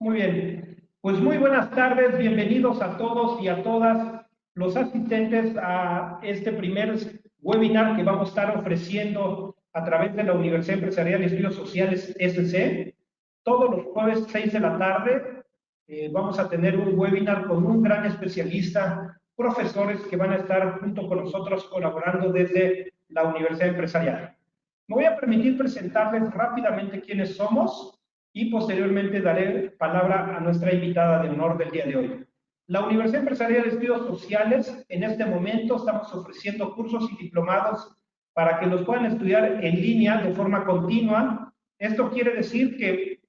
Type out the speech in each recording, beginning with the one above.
Muy bien, pues muy buenas tardes, bienvenidos a todos y a todas los asistentes a este primer webinar que vamos a estar ofreciendo a través de la Universidad Empresarial y Estudios Sociales SC. Todos los jueves 6 de la tarde vamos a tener un webinar con un gran especialista, profesores que van a estar junto con nosotros colaborando desde la Universidad Empresarial. Me voy a permitir presentarles rápidamente quiénes somos y posteriormente daré palabra a nuestra invitada de honor del día de hoy. La Universidad Empresarial de Estudios Sociales, en este momento estamos ofreciendo cursos y diplomados para que los puedan estudiar en línea de forma continua. Esto quiere decir que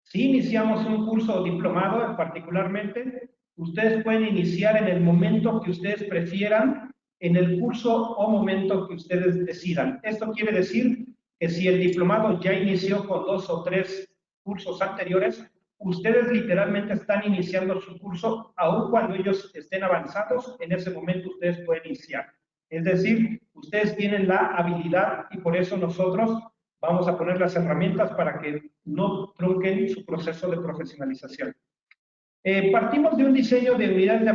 si iniciamos un curso o diplomado, particularmente, ustedes pueden iniciar en el momento que ustedes prefieran, en el curso o momento que ustedes decidan. Esto quiere decir que si el diplomado ya inició con 2 o 3 cursos anteriores, ustedes literalmente están iniciando su curso, aun cuando ellos estén avanzados, en ese momento ustedes pueden iniciar. Es decir, ustedes tienen la habilidad y por eso nosotros vamos a poner las herramientas para que no trunquen su proceso de profesionalización. Partimos de un diseño de unidades de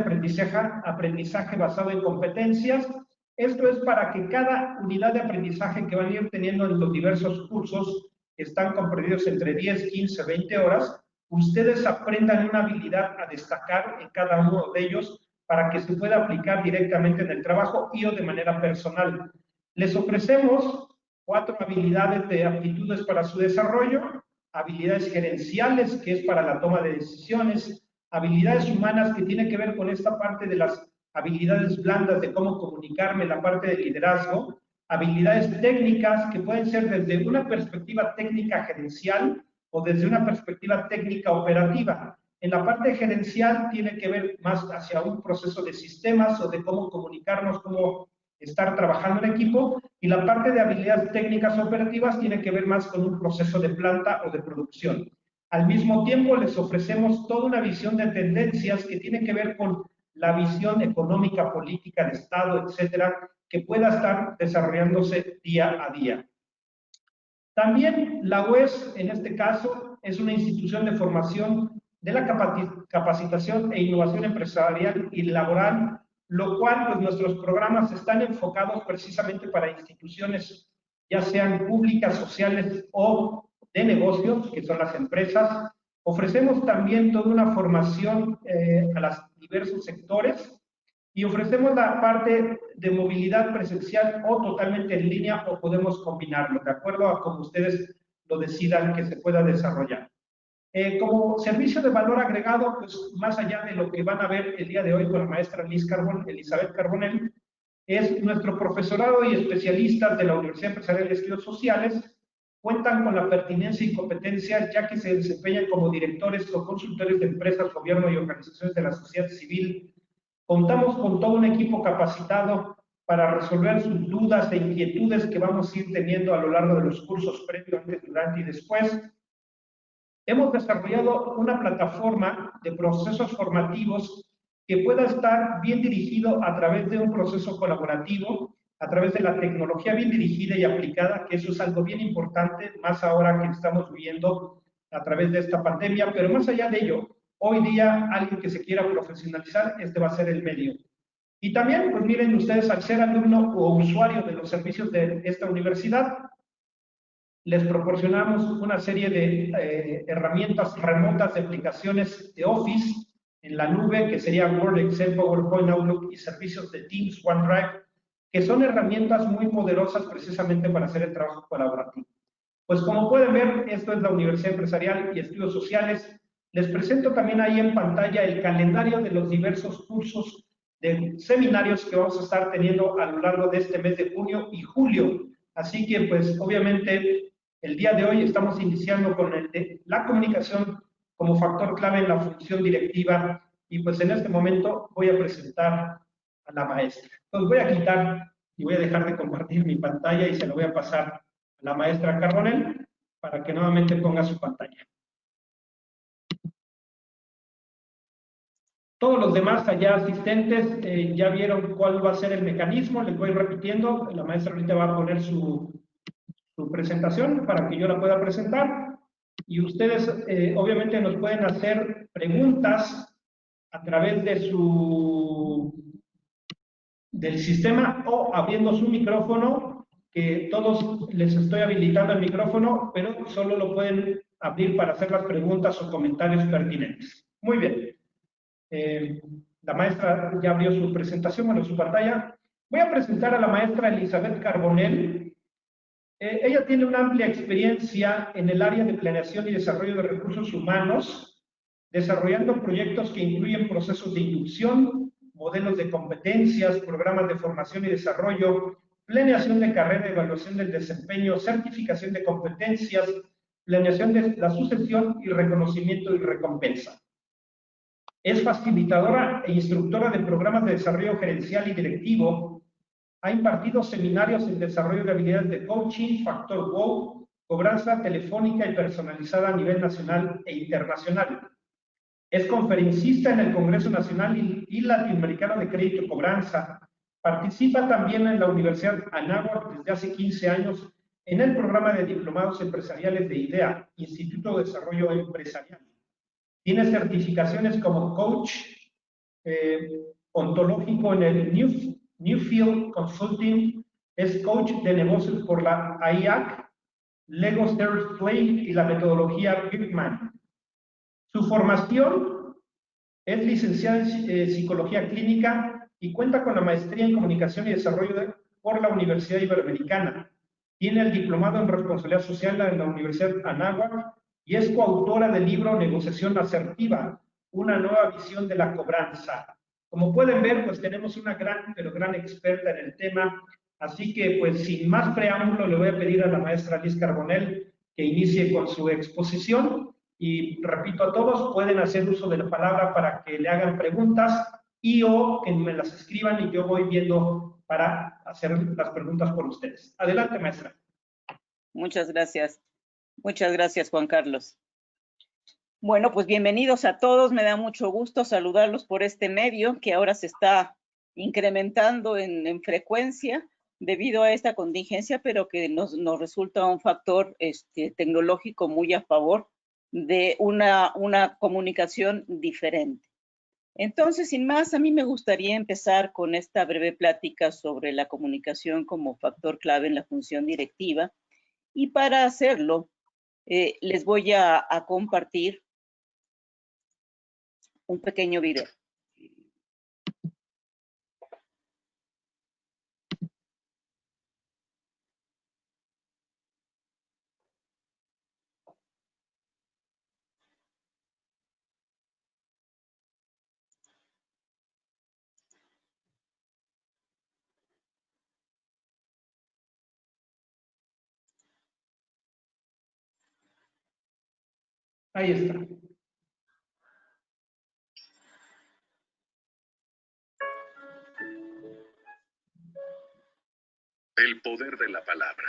aprendizaje basado en competencias. Esto es para que cada unidad de aprendizaje que van a ir teniendo en los diversos cursos, que están comprendidos entre 10, 15, 20 horas, ustedes aprendan una habilidad a destacar en cada uno de ellos para que se pueda aplicar directamente en el trabajo y o de manera personal. Les ofrecemos 4 habilidades de aptitudes para su desarrollo, habilidades gerenciales, que es para la toma de decisiones, habilidades humanas, que tiene que ver con esta parte de las habilidades blandas de cómo comunicarme, la parte de liderazgo, habilidades técnicas, que pueden ser desde una perspectiva técnica gerencial o desde una perspectiva técnica operativa. En la parte gerencial tiene que ver más hacia un proceso de sistemas o de cómo comunicarnos, cómo estar trabajando en equipo, y la parte de habilidades técnicas operativas tiene que ver más con un proceso de planta o de producción. Al mismo tiempo les ofrecemos toda una visión de tendencias que tiene que ver con la visión económica, política, de Estado, etcétera, que pueda estar desarrollándose día a día. También la UES, en este caso, es una institución de formación de la capacitación e innovación empresarial y laboral, lo cual pues, nuestros programas están enfocados precisamente para instituciones, ya sean públicas, sociales o de negocios, que son las empresas. Ofrecemos también toda una formación a los diversos sectores y ofrecemos la parte de movilidad presencial o totalmente en línea, o podemos combinarlo, de acuerdo a como ustedes lo decidan que se pueda desarrollar. Como servicio de valor agregado, pues más allá de lo que van a ver el día de hoy con la maestra Elizabeth Carbonell, es nuestro profesorado y especialistas de la Universidad Empresarial de Estudios Sociales cuentan con la pertinencia y competencia, ya que se desempeñan como directores o consultores de empresas, gobierno y organizaciones de la sociedad civil. Contamos con todo un equipo capacitado para resolver sus dudas e inquietudes que vamos a ir teniendo a lo largo de los cursos previos, antes, durante y después. Hemos desarrollado una plataforma de procesos formativos que pueda estar bien dirigido a través de un proceso colaborativo, a través de la tecnología bien dirigida y aplicada, que eso es algo bien importante, más ahora que estamos viviendo a través de esta pandemia, pero más allá de ello, hoy día alguien que se quiera profesionalizar, este va a ser el medio. Y también, pues miren ustedes, al ser alumno o usuario de los servicios de esta universidad, les proporcionamos una serie de herramientas remotas de aplicaciones de Office en la nube, que serían Word, Excel, PowerPoint, Outlook, y servicios de Teams, OneDrive, que son herramientas muy poderosas precisamente para hacer el trabajo colaborativo. Pues como pueden ver, esto es la Universidad Empresarial y Estudios Sociales. Les presento también ahí en pantalla el calendario de los diversos cursos de seminarios que vamos a estar teniendo a lo largo de este mes de junio y julio. Así que, pues, obviamente, el día de hoy estamos iniciando con el de la comunicación como factor clave en la función directiva, y pues en este momento voy a presentar a la maestra. Entonces voy a quitar y voy a dejar de compartir mi pantalla y se lo voy a pasar a la maestra Carbonell para que nuevamente ponga su pantalla. Todos los demás allá asistentes ya vieron cuál va a ser el mecanismo, les voy repitiendo. La maestra ahorita va a poner su presentación para que yo la pueda presentar. y ustedes obviamente nos pueden hacer preguntas a través de del sistema o abriendo su micrófono, que todos les estoy habilitando el micrófono, pero solo lo pueden abrir para hacer las preguntas o comentarios pertinentes. Muy bien. La maestra ya abrió su presentación, bueno, su pantalla. Voy a presentar a la maestra Elizabeth Carbonell. Ella tiene una amplia experiencia en el área de planeación y desarrollo de recursos humanos, desarrollando proyectos que incluyen procesos de inducción, modelos de competencias, programas de formación y desarrollo, planeación de carrera, evaluación del desempeño, certificación de competencias, planeación de la sucesión y reconocimiento y recompensa. Es facilitadora e instructora de programas de desarrollo gerencial y directivo. Ha impartido seminarios en desarrollo de habilidades de coaching, factor WOW, cobranza telefónica y personalizada a nivel nacional e internacional. Es conferencista en el Congreso Nacional y Latinoamericano de Crédito y Cobranza. Participa también en la Universidad Anáhuac desde hace 15 años en el programa de diplomados empresariales de IDEA, Instituto de Desarrollo Empresarial. Tiene certificaciones como coach ontológico en el Newfield Consulting, es coach de negocios por la IAC, Lego Stairs Play y la metodología Bigman. Su formación es licenciada en Psicología Clínica y cuenta con la maestría en Comunicación y Desarrollo por la Universidad Iberoamericana. Tiene el diplomado en Responsabilidad Social en la Universidad Anáhuac y es coautora del libro Negociación Asertiva, una nueva visión de la cobranza. Como pueden ver, pues tenemos una gran, pero gran experta en el tema, así que pues sin más preámbulo le voy a pedir a la maestra Liz Carbonell que inicie con su exposición y repito a todos, pueden hacer uso de la palabra para que le hagan preguntas y o que me las escriban y yo voy viendo para hacer las preguntas por ustedes. Adelante, maestra. Muchas gracias. Muchas gracias, Juan Carlos. Bueno, pues bienvenidos a todos. Me da mucho gusto saludarlos por este medio que ahora se está incrementando en frecuencia debido a esta contingencia, pero que nos resulta un factor tecnológico muy a favor de una comunicación diferente. Entonces, sin más, a mí me gustaría empezar con esta breve plática sobre la comunicación como factor clave en la función directiva. Y para hacerlo, les voy a compartir un pequeño video. Ahí está. El poder de la palabra.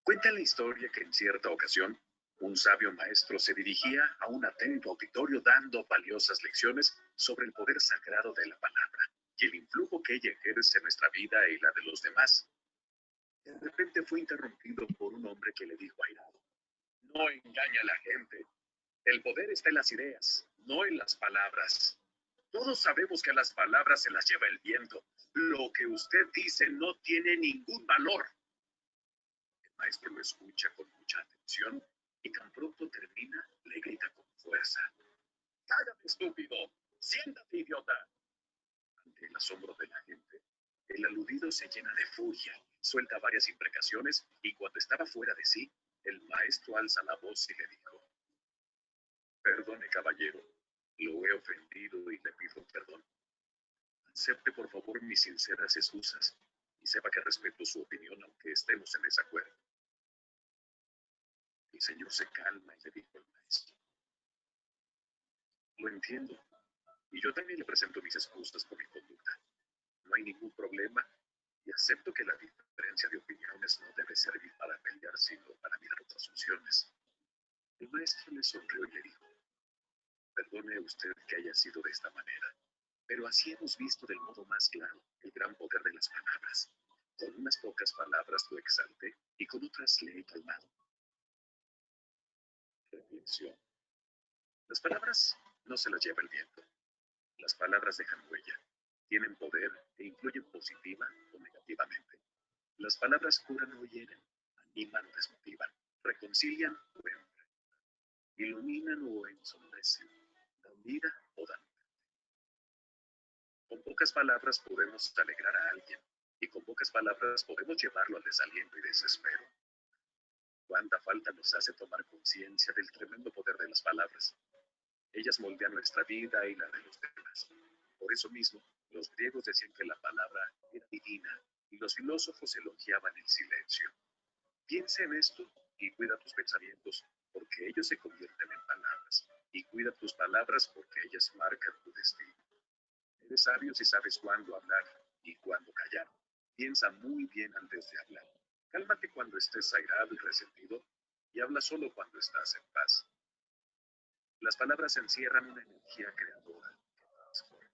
Cuenta la historia que en cierta ocasión, un sabio maestro se dirigía a un atento auditorio dando valiosas lecciones sobre el poder sagrado de la palabra y el influjo que ella ejerce en nuestra vida y la de los demás. De repente fue interrumpido por un hombre que le dijo airado: no engaña a la gente. El poder está en las ideas, no en las palabras. Todos sabemos que a las palabras se las lleva el viento. Lo que usted dice no tiene ningún valor. El maestro lo escucha con mucha atención y tan pronto termina, le grita con fuerza: ¡cállate, estúpido! ¡Siéntate, idiota! Ante el asombro de la gente, el aludido se llena de furia, suelta varias imprecaciones y cuando estaba fuera de sí, el maestro alza la voz y le dijo: perdone, caballero, lo he ofendido y le pido perdón. Acepte por favor mis sinceras excusas y sepa que respeto su opinión aunque estemos en desacuerdo. El señor se calma y le dijo al maestro: lo entiendo, y yo también le presento mis excusas por mi conducta. No hay ningún problema y acepto que la diferencia de opiniones no debe servir para pelear, sino para mirar otras opciones. El maestro le sonrió y le dijo: perdone usted que haya sido de esta manera, pero así hemos visto del modo más claro el gran poder de las palabras. Con unas pocas palabras lo exalté y con otras le he calmado. lección. Las palabras no se las lleva el viento. Las palabras dejan huella, tienen poder e influyen positiva o negativamente. Las palabras curan o hieren, animan o desmotivan, reconcilian o enfrentan, iluminan o ensombrecen, dan vida o dan muerte. Con pocas palabras podemos alegrar a alguien y con pocas palabras podemos llevarlo al desaliento y desespero. Cuánta falta nos hace tomar conciencia del tremendo poder de las palabras. Ellas moldean nuestra vida y la de los demás. Por eso mismo, los griegos decían que la palabra era divina y los filósofos elogiaban el silencio. Piensa en esto y cuida tus pensamientos porque ellos se convierten en palabras. Y cuida tus palabras porque ellas marcan tu destino. Eres sabio si sabes cuándo hablar y cuándo callar. Piensa muy bien antes de hablar. Cálmate cuando estés airado y resentido y habla solo cuando estás en paz. Las palabras encierran una energía creadora que transforma.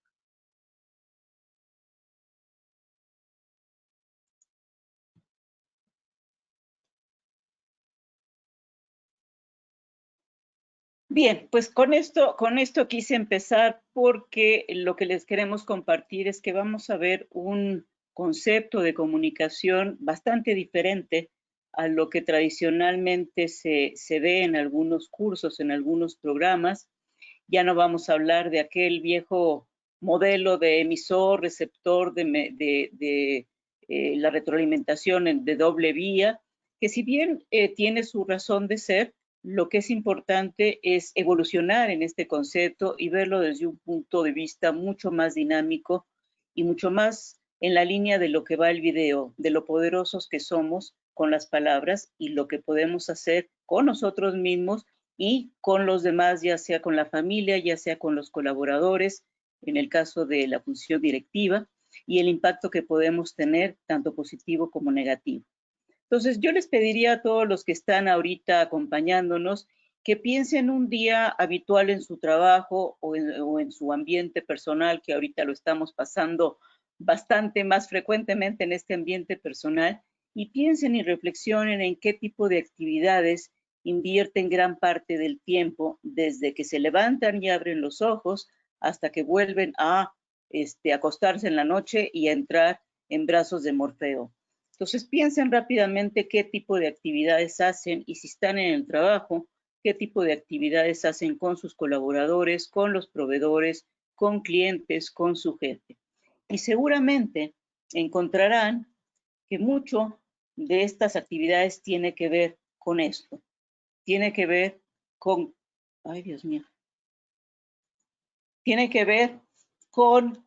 Bien, pues con esto quise empezar porque lo que les queremos compartir es que vamos a ver un concepto de comunicación bastante diferente a lo que tradicionalmente se ve en algunos cursos, en algunos programas. Ya no vamos a hablar de aquel viejo modelo de emisor, receptor de la retroalimentación de doble vía, que si bien tiene su razón de ser, lo que es importante es evolucionar en este concepto y verlo desde un punto de vista mucho más dinámico y mucho más en la línea de lo que va el video, de lo poderosos que somos con las palabras y lo que podemos hacer con nosotros mismos y con los demás, ya sea con la familia, ya sea con los colaboradores, en el caso de la función directiva, y el impacto que podemos tener, tanto positivo como negativo. Entonces, yo les pediría a todos los que están ahorita acompañándonos que piensen un día habitual en su trabajo o en su ambiente personal, que ahorita lo estamos pasando bastante más frecuentemente en este ambiente personal, y piensen y reflexionen en qué tipo de actividades invierten gran parte del tiempo, desde que se levantan y abren los ojos hasta que vuelven a acostarse en la noche y a entrar en brazos de Morfeo. Entonces piensen rápidamente qué tipo de actividades hacen y si están en el trabajo, qué tipo de actividades hacen con sus colaboradores, con los proveedores, con clientes, con su jefe. Y seguramente encontrarán que mucho de estas actividades tiene que ver con esto. Tiene que ver con, ay Dios mío, tiene que ver con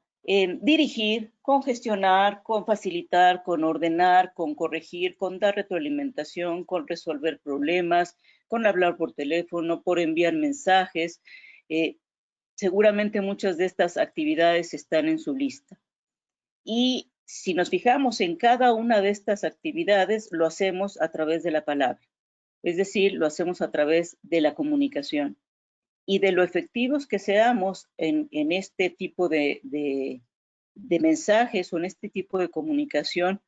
dirigir, con gestionar, con facilitar, con ordenar, con corregir, con dar retroalimentación, con resolver problemas, con hablar por teléfono, por enviar mensajes. Seguramente muchas de estas actividades están en su lista. Y si nos fijamos en cada una de estas actividades, lo hacemos a través de la palabra. Es decir, lo hacemos a través de la comunicación. Y de lo efectivos que seamos en este tipo de mensajes o en este tipo de comunicación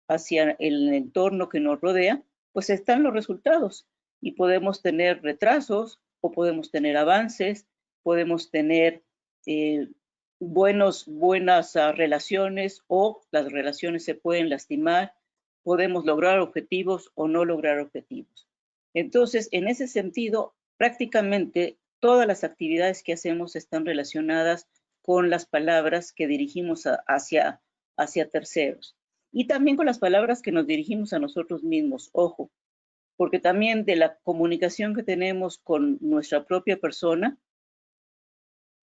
hacia el entorno que nos rodea, pues están los resultados y podemos tener retrasos o podemos tener avances, podemos tener buenas relaciones o las relaciones se pueden lastimar, podemos lograr objetivos o no lograr objetivos. Entonces, en ese sentido, prácticamente todas las actividades que hacemos están relacionadas con las palabras que dirigimos hacia terceros. Y también con las palabras que nos dirigimos a nosotros mismos, ojo, porque también de la comunicación que tenemos con nuestra propia persona,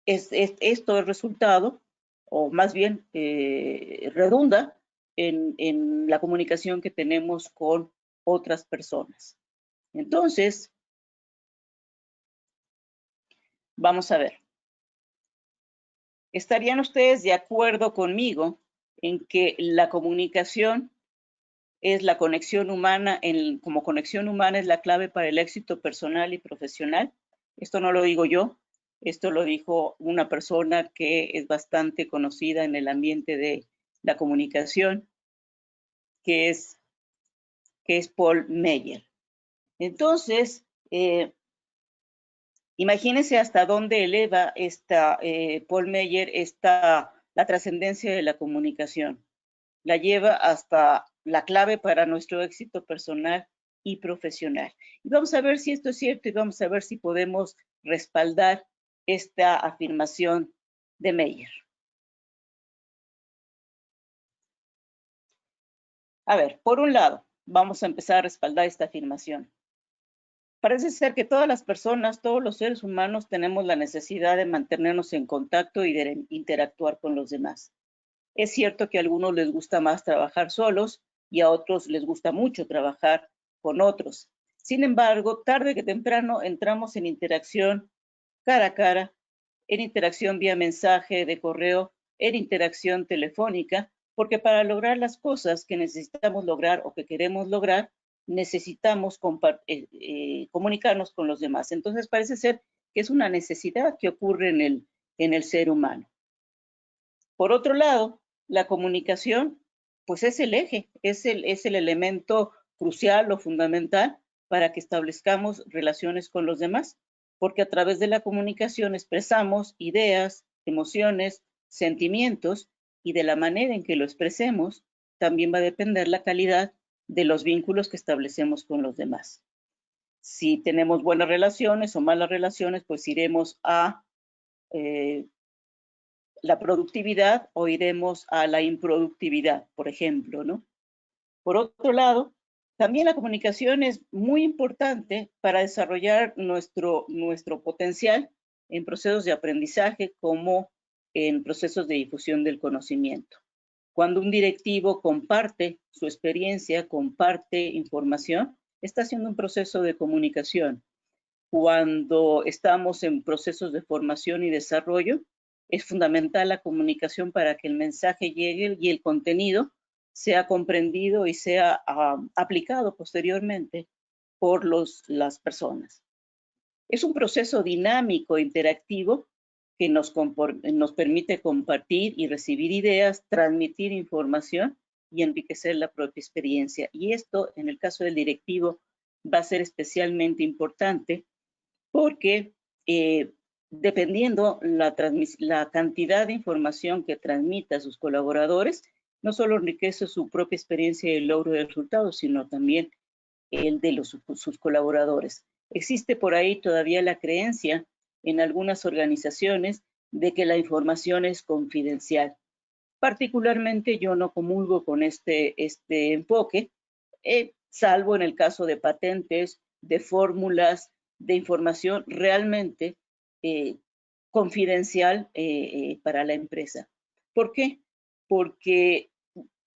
esto es resultado, o más bien redunda en la comunicación que tenemos con otras personas. Entonces, vamos a ver. ¿Estarían ustedes de acuerdo conmigo en que la comunicación es la conexión humana, como conexión humana es la clave para el éxito personal y profesional? Esto no lo digo yo, esto lo dijo una persona que es bastante conocida en el ambiente de la comunicación, que es Paul Meyer. Entonces, Imagínense hasta dónde eleva Paul Meyer la trascendencia de la comunicación. La lleva hasta la clave para nuestro éxito personal y profesional. Y vamos a ver si esto es cierto y vamos a ver si podemos respaldar esta afirmación de Meyer. A ver, por un lado, vamos a empezar a respaldar esta afirmación. Parece ser que todas las personas, todos los seres humanos tenemos la necesidad de mantenernos en contacto y de interactuar con los demás. Es cierto que a algunos les gusta más trabajar solos y a otros les gusta mucho trabajar con otros. Sin embargo, tarde que temprano entramos en interacción cara a cara, en interacción vía mensaje de correo, en interacción telefónica, porque para lograr las cosas que necesitamos lograr o que queremos lograr, necesitamos comunicarnos con los demás. Entonces parece ser que es una necesidad que ocurre en el ser humano. Por otro lado, la comunicación, pues es el eje, es el elemento crucial o fundamental para que establezcamos relaciones con los demás, porque a través de la comunicación expresamos ideas, emociones, sentimientos, y de la manera en que lo expresemos, también va a depender la calidad de los vínculos que establecemos con los demás. Si tenemos buenas relaciones o malas relaciones, pues iremos a la productividad o iremos a la improductividad, por ejemplo, ¿no? Por otro lado, también la comunicación es muy importante para desarrollar nuestro potencial en procesos de aprendizaje como en procesos de difusión del conocimiento. Cuando un directivo comparte su experiencia, comparte información, está haciendo un proceso de comunicación. Cuando estamos en procesos de formación y desarrollo, es fundamental la comunicación para que el mensaje llegue y el contenido sea comprendido y sea aplicado posteriormente por las personas. Es un proceso dinámico, interactivo, que nos permite compartir y recibir ideas, transmitir información y enriquecer la propia experiencia. Y esto, en el caso del directivo, va a ser especialmente importante porque dependiendo la cantidad de información que transmita a sus colaboradores, no solo enriquece su propia experiencia y el logro de resultados, sino también el de sus colaboradores. Existe por ahí todavía la creencia en algunas organizaciones de que la información es confidencial. Particularmente yo no comulgo con este enfoque, salvo en el caso de patentes, de fórmulas, de información realmente confidencial para la empresa. ¿Por qué? Porque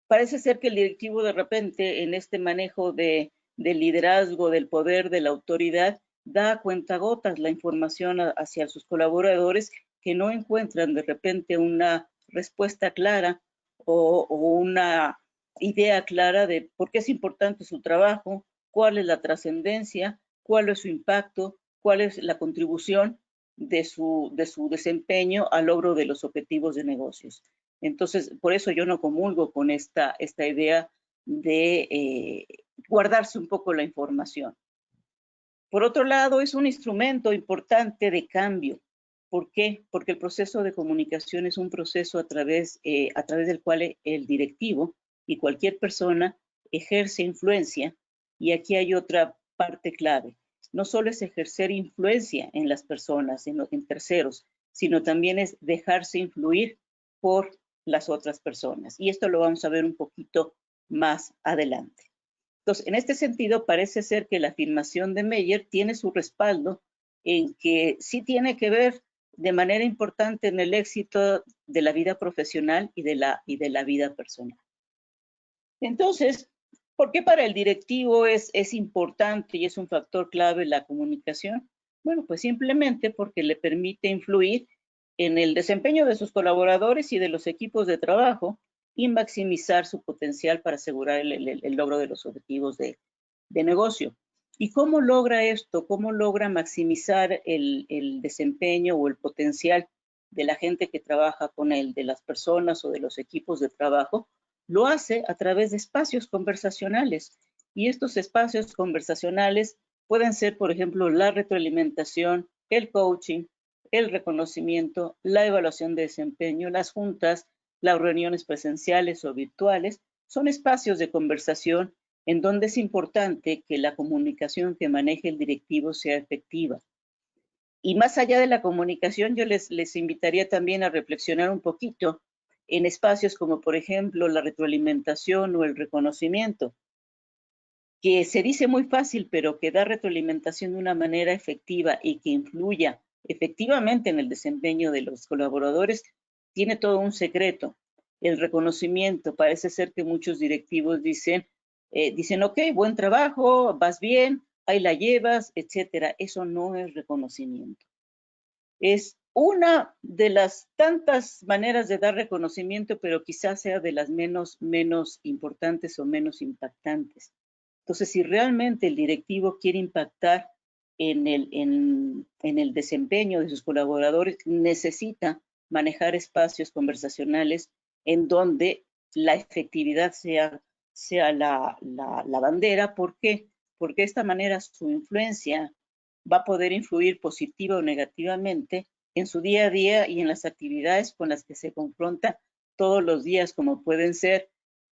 parece ser que el directivo de repente en este manejo del liderazgo, del poder, de la autoridad, da a cuentagotas la información hacia sus colaboradores que no encuentran de repente una respuesta clara o una idea clara de por qué es importante su trabajo, cuál es la trascendencia, cuál es su impacto, cuál es la contribución de su desempeño al logro de los objetivos de negocios. Entonces, por eso yo no comulgo con esta idea de guardarse un poco la información. Por otro lado, es un instrumento importante de cambio. ¿Por qué? Porque el proceso de comunicación es un proceso a través del cual el directivo y cualquier persona ejerce influencia. Y aquí hay otra parte clave. No solo es ejercer influencia en las personas, en terceros, sino también es dejarse influir por las otras personas. Y esto lo vamos a ver un poquito más adelante. Entonces, en este sentido, parece ser que la afirmación de Meyer tiene su respaldo en que sí tiene que ver de manera importante en el éxito de la vida profesional y de la vida personal. Entonces, ¿por qué para el directivo es importante y es un factor clave la comunicación? Bueno, pues simplemente porque le permite influir en el desempeño de sus colaboradores y de los equipos de trabajo y maximizar su potencial para asegurar el logro de los objetivos de negocio. ¿Y cómo logra esto? ¿Cómo logra maximizar el desempeño o el potencial de la gente que trabaja con él, de las personas o de los equipos de trabajo? Lo hace a través de espacios conversacionales. Y estos espacios conversacionales pueden ser, por ejemplo, la retroalimentación, el coaching, el reconocimiento, la evaluación de desempeño, las juntas, las reuniones presenciales o virtuales, son espacios de conversación en donde es importante que la comunicación que maneje el directivo sea efectiva. Y más allá de la comunicación, yo les invitaría también a reflexionar un poquito en espacios como, por ejemplo, la retroalimentación o el reconocimiento, que se dice muy fácil, pero que da retroalimentación de una manera efectiva y que influya efectivamente en el desempeño de los colaboradores, tiene todo un secreto. El reconocimiento, parece ser que muchos directivos dicen, ok, buen trabajo, vas bien, ahí la llevas, etcétera. Eso no es reconocimiento. Es una de las tantas maneras de dar reconocimiento, pero quizás sea de las menos importantes o menos impactantes. Entonces, si realmente el directivo quiere impactar en el desempeño de sus colaboradores, necesita manejar espacios conversacionales en donde la efectividad sea la bandera. ¿Por qué? Porque de esta manera su influencia va a poder influir positiva o negativamente en su día a día y en las actividades con las que se confronta todos los días, como pueden ser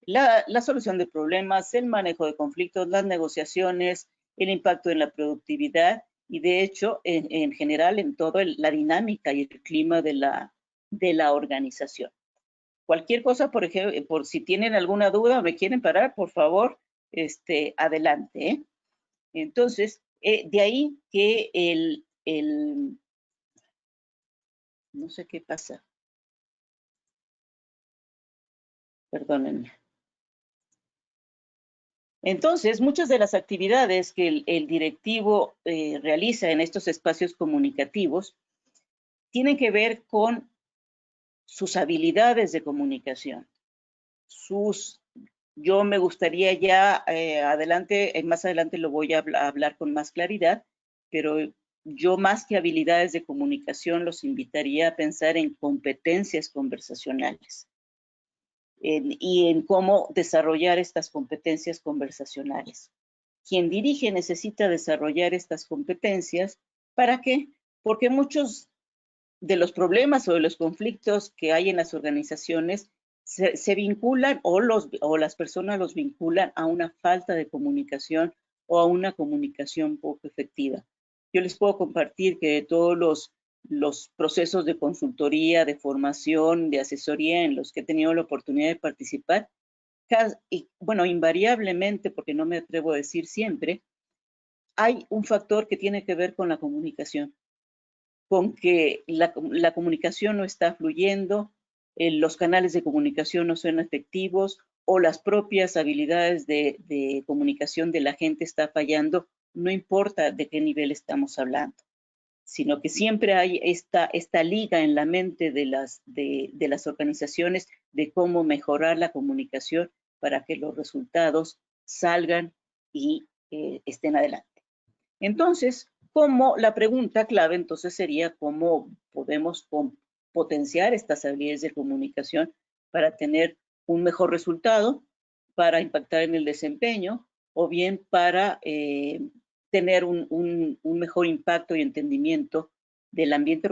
la solución de problemas, el manejo de conflictos, las negociaciones, el impacto en la productividad y de hecho en general en toda la dinámica y el clima de la organización. Cualquier cosa, por ejemplo, por si tienen alguna duda o me quieren parar, por favor, adelante, ¿eh? Entonces, de ahí que no sé qué pasa. Perdónenme. Entonces, muchas de las actividades que el directivo realiza en estos espacios comunicativos tienen que ver con sus habilidades de comunicación. Yo me gustaría ya más adelante lo voy a hablar con más claridad, pero yo más que habilidades de comunicación los invitaría a pensar en competencias conversacionales. Y en cómo desarrollar estas competencias conversacionales. Quien dirige necesita desarrollar estas competencias. ¿Para qué? Porque muchos de los problemas o de los conflictos que hay en las organizaciones se vinculan o las personas los vinculan a una falta de comunicación o a una comunicación poco efectiva. Yo les puedo compartir que de todos los procesos de consultoría, de formación, de asesoría en los que he tenido la oportunidad de participar, bueno, invariablemente, porque no me atrevo a decir siempre, hay un factor que tiene que ver con la comunicación, con que la comunicación no está fluyendo, los canales de comunicación no son efectivos o las propias habilidades de comunicación de la gente está fallando, no importa de qué nivel estamos hablando, sino que siempre hay esta liga en la mente de las organizaciones de cómo mejorar la comunicación para que los resultados salgan y estén adelante. Entonces, la pregunta clave entonces sería cómo podemos potenciar estas habilidades de comunicación para tener un mejor resultado, para impactar en el desempeño o bien para tener un mejor impacto y entendimiento del ambiente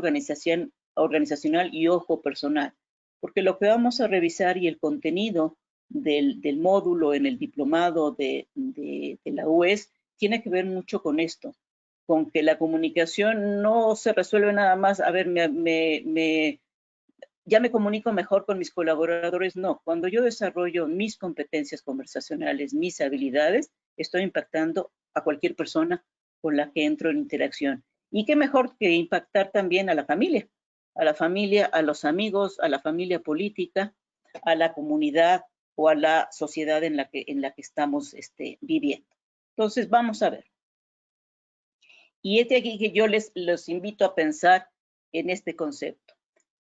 organizacional y ojo personal. Porque lo que vamos a revisar y el contenido del módulo en el diplomado de la UES tiene que ver mucho con esto, con que la comunicación no se resuelve nada más, a ver, ya me comunico mejor con mis colaboradores, no. Cuando yo desarrollo mis competencias conversacionales, mis habilidades, estoy impactando a cualquier persona con la que entro en interacción. Y qué mejor que impactar también a la familia, a los amigos, a la familia política, a la comunidad o a la sociedad en la que estamos viviendo. Entonces, vamos a ver. Y aquí que yo los invito a pensar en este concepto,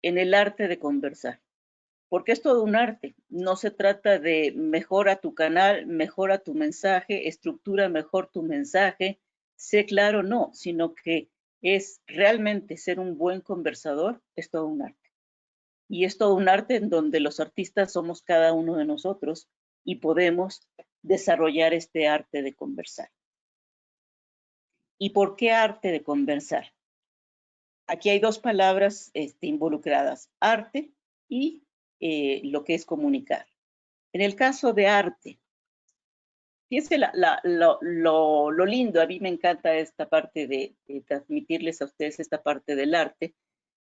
en el arte de conversar. Porque es todo un arte. No se trata de mejora tu canal, mejora tu mensaje, estructura mejor tu mensaje, sé claro, no, sino que es realmente ser un buen conversador, es todo un arte. Y es todo un arte en donde los artistas somos cada uno de nosotros y podemos desarrollar este arte de conversar. ¿Y por qué arte de conversar? aquí hay dos palabras involucradas, arte y lo que es comunicar. En el caso de arte, fíjense lo lindo, a mí me encanta esta parte de transmitirles a ustedes esta parte del arte,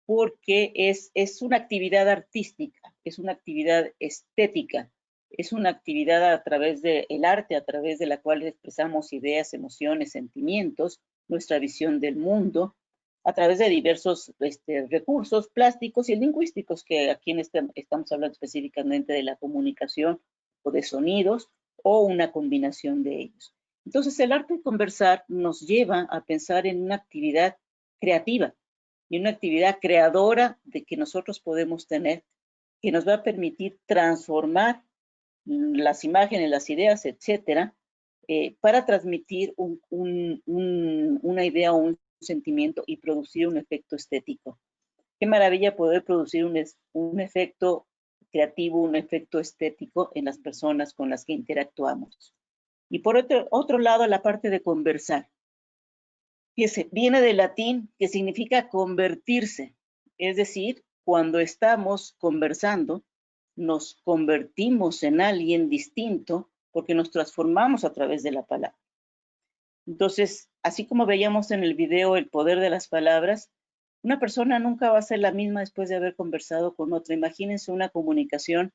porque es una actividad artística, es una actividad estética, es una actividad a través del arte, a través de la cual expresamos ideas, emociones, sentimientos, nuestra visión del mundo, a través de diversos recursos plásticos y lingüísticos, que aquí estamos hablando específicamente de la comunicación o de sonidos, o una combinación de ellos. Entonces, el arte de conversar nos lleva a pensar en una actividad creativa y una actividad creadora de que nosotros podemos tener, que nos va a permitir transformar las imágenes, las ideas, etcétera, para transmitir una idea o un sentimiento y producir un efecto estético. Qué maravilla poder producir un efecto creativo, un efecto estético en las personas con las que interactuamos. Y por otro lado, la parte de conversar. Fíjese, viene del latín que significa convertirse, es decir, cuando estamos conversando, nos convertimos en alguien distinto porque nos transformamos a través de la palabra. Entonces, así como veíamos en el video el poder de las palabras, una persona nunca va a ser la misma después de haber conversado con otra. Imagínense una comunicación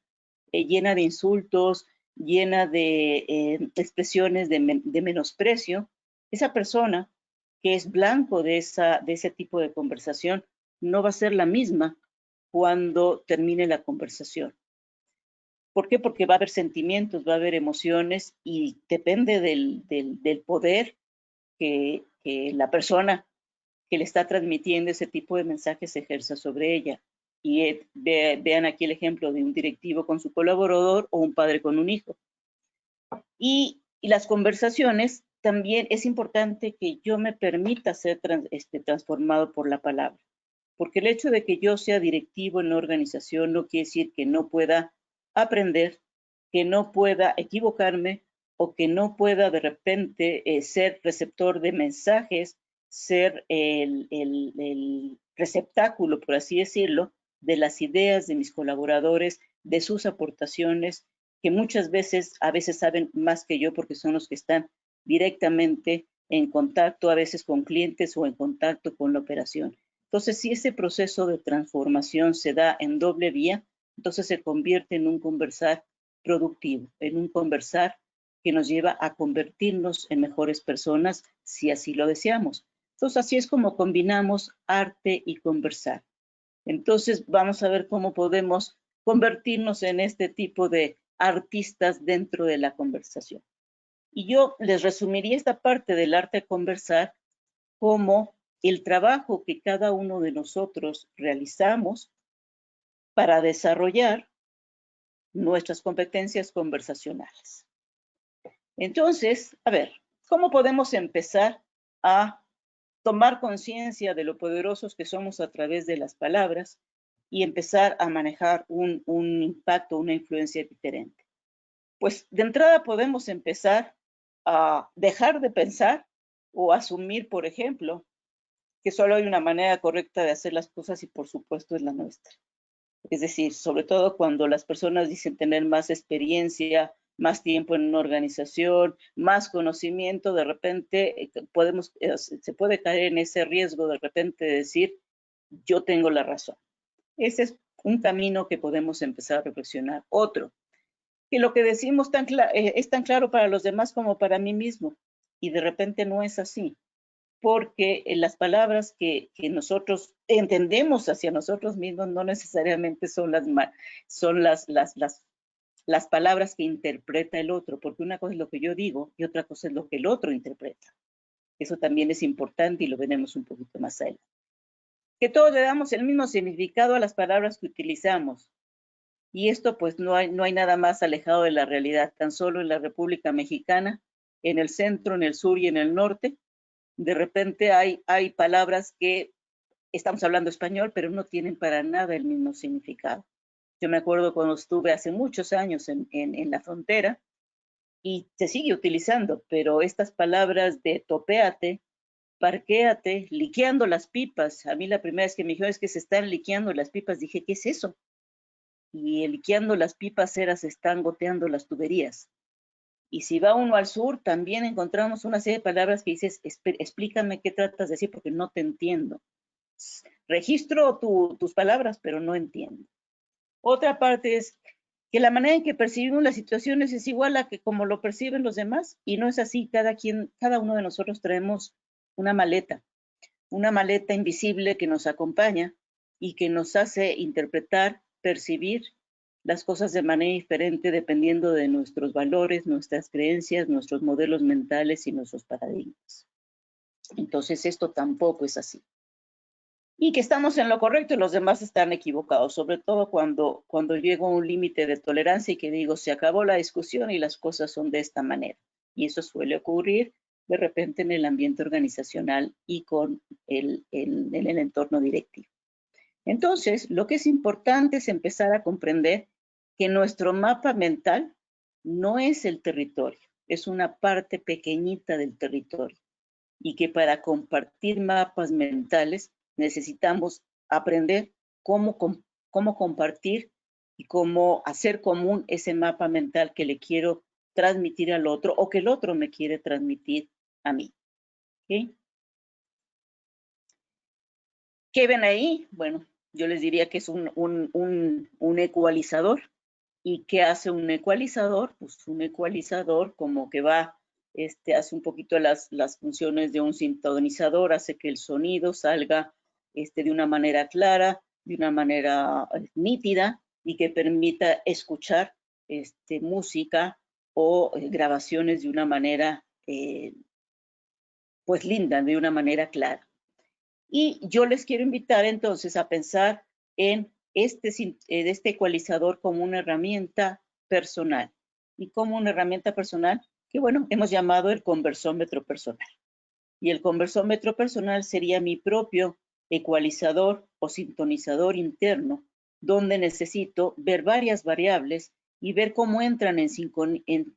llena de insultos, llena de expresiones de menosprecio. Esa persona que es blanco de ese tipo de conversación no va a ser la misma cuando termine la conversación. ¿Por qué? Porque va a haber sentimientos, va a haber emociones y depende del poder que la persona que le está transmitiendo ese tipo de mensajes ejerza sobre ella. Y vean aquí el ejemplo de un directivo con su colaborador o un padre con un hijo. Y las conversaciones, también es importante que yo me permita ser transformado por la palabra. Porque el hecho de que yo sea directivo en la organización no quiere decir que no pueda aprender, que no pueda equivocarme o que no pueda de repente ser receptor de mensajes, ser el receptáculo, por así decirlo, de las ideas de mis colaboradores, de sus aportaciones, que muchas veces, a veces saben más que yo porque son los que están directamente en contacto, a veces con clientes o en contacto con la operación. Entonces, si ese proceso de transformación se da en doble vía, entonces se convierte en un conversar productivo, en un conversar que nos lleva a convertirnos en mejores personas si así lo deseamos. Entonces, así es como combinamos arte y conversar. Entonces, vamos a ver cómo podemos convertirnos en este tipo de artistas dentro de la conversación. Y yo les resumiría esta parte del arte de conversar como el trabajo que cada uno de nosotros realizamos para desarrollar nuestras competencias conversacionales. Entonces, a ver, ¿cómo podemos empezar a tomar conciencia de lo poderosos que somos a través de las palabras y empezar a manejar un impacto, una influencia diferente? Pues de entrada podemos empezar a dejar de pensar o asumir, por ejemplo, que solo hay una manera correcta de hacer las cosas y por supuesto es la nuestra. Es decir, sobre todo cuando las personas dicen tener más experiencia, más tiempo en una organización, más conocimiento, de repente se puede caer en ese riesgo de repente de decir, yo tengo la razón. Ese es un camino que podemos empezar a reflexionar. Otro, que lo que decimos es tan claro para los demás como para mí mismo, y de repente no es así, porque las palabras que nosotros entendemos hacia nosotros mismos no necesariamente son las palabras que interpreta el otro, porque una cosa es lo que yo digo y otra cosa es lo que el otro interpreta. Eso también es importante y lo veremos un poquito más adelante. Que todos le damos el mismo significado a las palabras que utilizamos. Y esto pues no hay nada más alejado de la realidad. Tan solo en la República Mexicana, en el centro, en el sur y en el norte, de repente hay palabras que estamos hablando español, pero no tienen para nada el mismo significado. Yo me acuerdo cuando estuve hace muchos años en la frontera y se sigue utilizando, pero estas palabras de topéate parquéate liqueando las pipas. A mí la primera vez que me dijeron es que se están liqueando las pipas, dije, ¿qué es eso? Y el liqueando las pipas era se están goteando las tuberías. Y si va uno al sur, también encontramos una serie de palabras que dices, explícame qué tratas de decir porque no te entiendo. Registro tus palabras, pero no entiendo. Otra parte es que la manera en que percibimos las situaciones es igual a que como lo perciben los demás, y no es así. Cada uno de nosotros traemos una maleta invisible que nos acompaña y que nos hace interpretar, percibir las cosas de manera diferente dependiendo de nuestros valores, nuestras creencias, nuestros modelos mentales y nuestros paradigmas. Entonces, esto tampoco es así. Y que estamos en lo correcto y los demás están equivocados, sobre todo cuando llego a un límite de tolerancia y que digo, se acabó la discusión y las cosas son de esta manera. Y eso suele ocurrir de repente en el ambiente organizacional y con el entorno directivo. Entonces, lo que es importante es empezar a comprender que nuestro mapa mental no es el territorio, es una parte pequeñita del territorio y que para compartir mapas mentales necesitamos aprender cómo compartir y cómo hacer común ese mapa mental que le quiero transmitir al otro o que el otro me quiere transmitir a mí. ¿Okay? ¿Qué ven ahí? Bueno, yo les diría que es un ecualizador. ¿Y qué hace un ecualizador? Pues un ecualizador como que va, hace un poquito las funciones de un sintonizador, hace que el sonido salga de una manera clara, de una manera nítida y que permita escuchar música o grabaciones de una manera pues linda, de una manera clara. Y yo les quiero invitar entonces a pensar en este ecualizador como una herramienta personal. Y como una herramienta personal que, bueno, hemos llamado el conversómetro personal. Y el conversómetro personal sería mi propio ecualizador o sintonizador interno, donde necesito ver varias variables y ver cómo entran en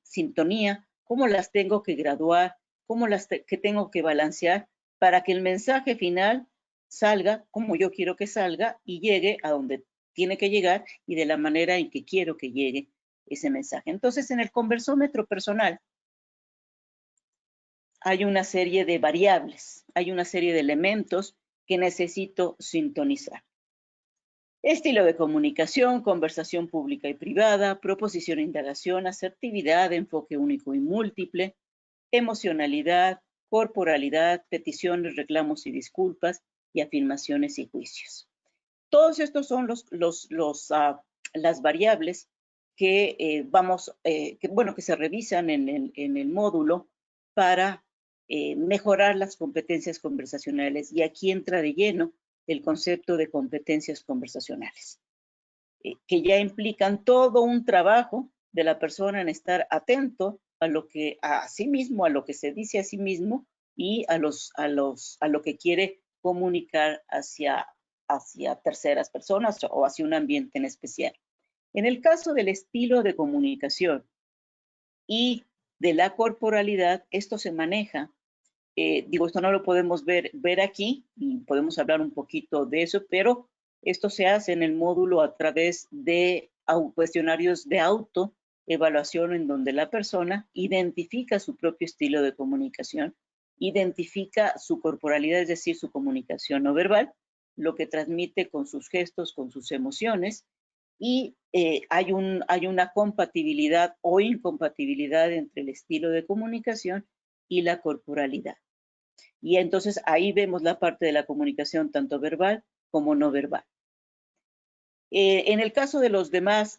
sintonía, cómo las tengo que graduar, cómo que tengo que balancear para que el mensaje final salga como yo quiero que salga y llegue a donde tiene que llegar y de la manera en que quiero que llegue ese mensaje. Entonces, en el conversómetro personal hay una serie de variables, hay una serie de elementos que necesito sintonizar. Estilo de comunicación, conversación pública y privada, proposición e indagación, asertividad, enfoque único y múltiple, emocionalidad, corporalidad, peticiones, reclamos y disculpas, y afirmaciones y juicios. Todos estos son las variables que que se revisan en el módulo para mejorar las competencias conversacionales. Y aquí entra de lleno el concepto de competencias conversacionales, que ya implican todo un trabajo de la persona en estar atento a sí mismo, a lo que se dice a sí mismo y a lo que quiere comunicar hacia terceras personas o hacia un ambiente en especial. En el caso del estilo de comunicación y de la corporalidad, esto se maneja. Esto no lo podemos ver aquí y podemos hablar un poquito de eso, pero esto se hace en el módulo a través de cuestionarios de autoevaluación en donde la persona identifica su propio estilo de comunicación, identifica su corporalidad, es decir, su comunicación no verbal, lo que transmite con sus gestos, con sus emociones, y hay una compatibilidad o incompatibilidad entre el estilo de comunicación y la corporalidad. Y entonces ahí vemos la parte de la comunicación tanto verbal como no verbal. En el caso de los demás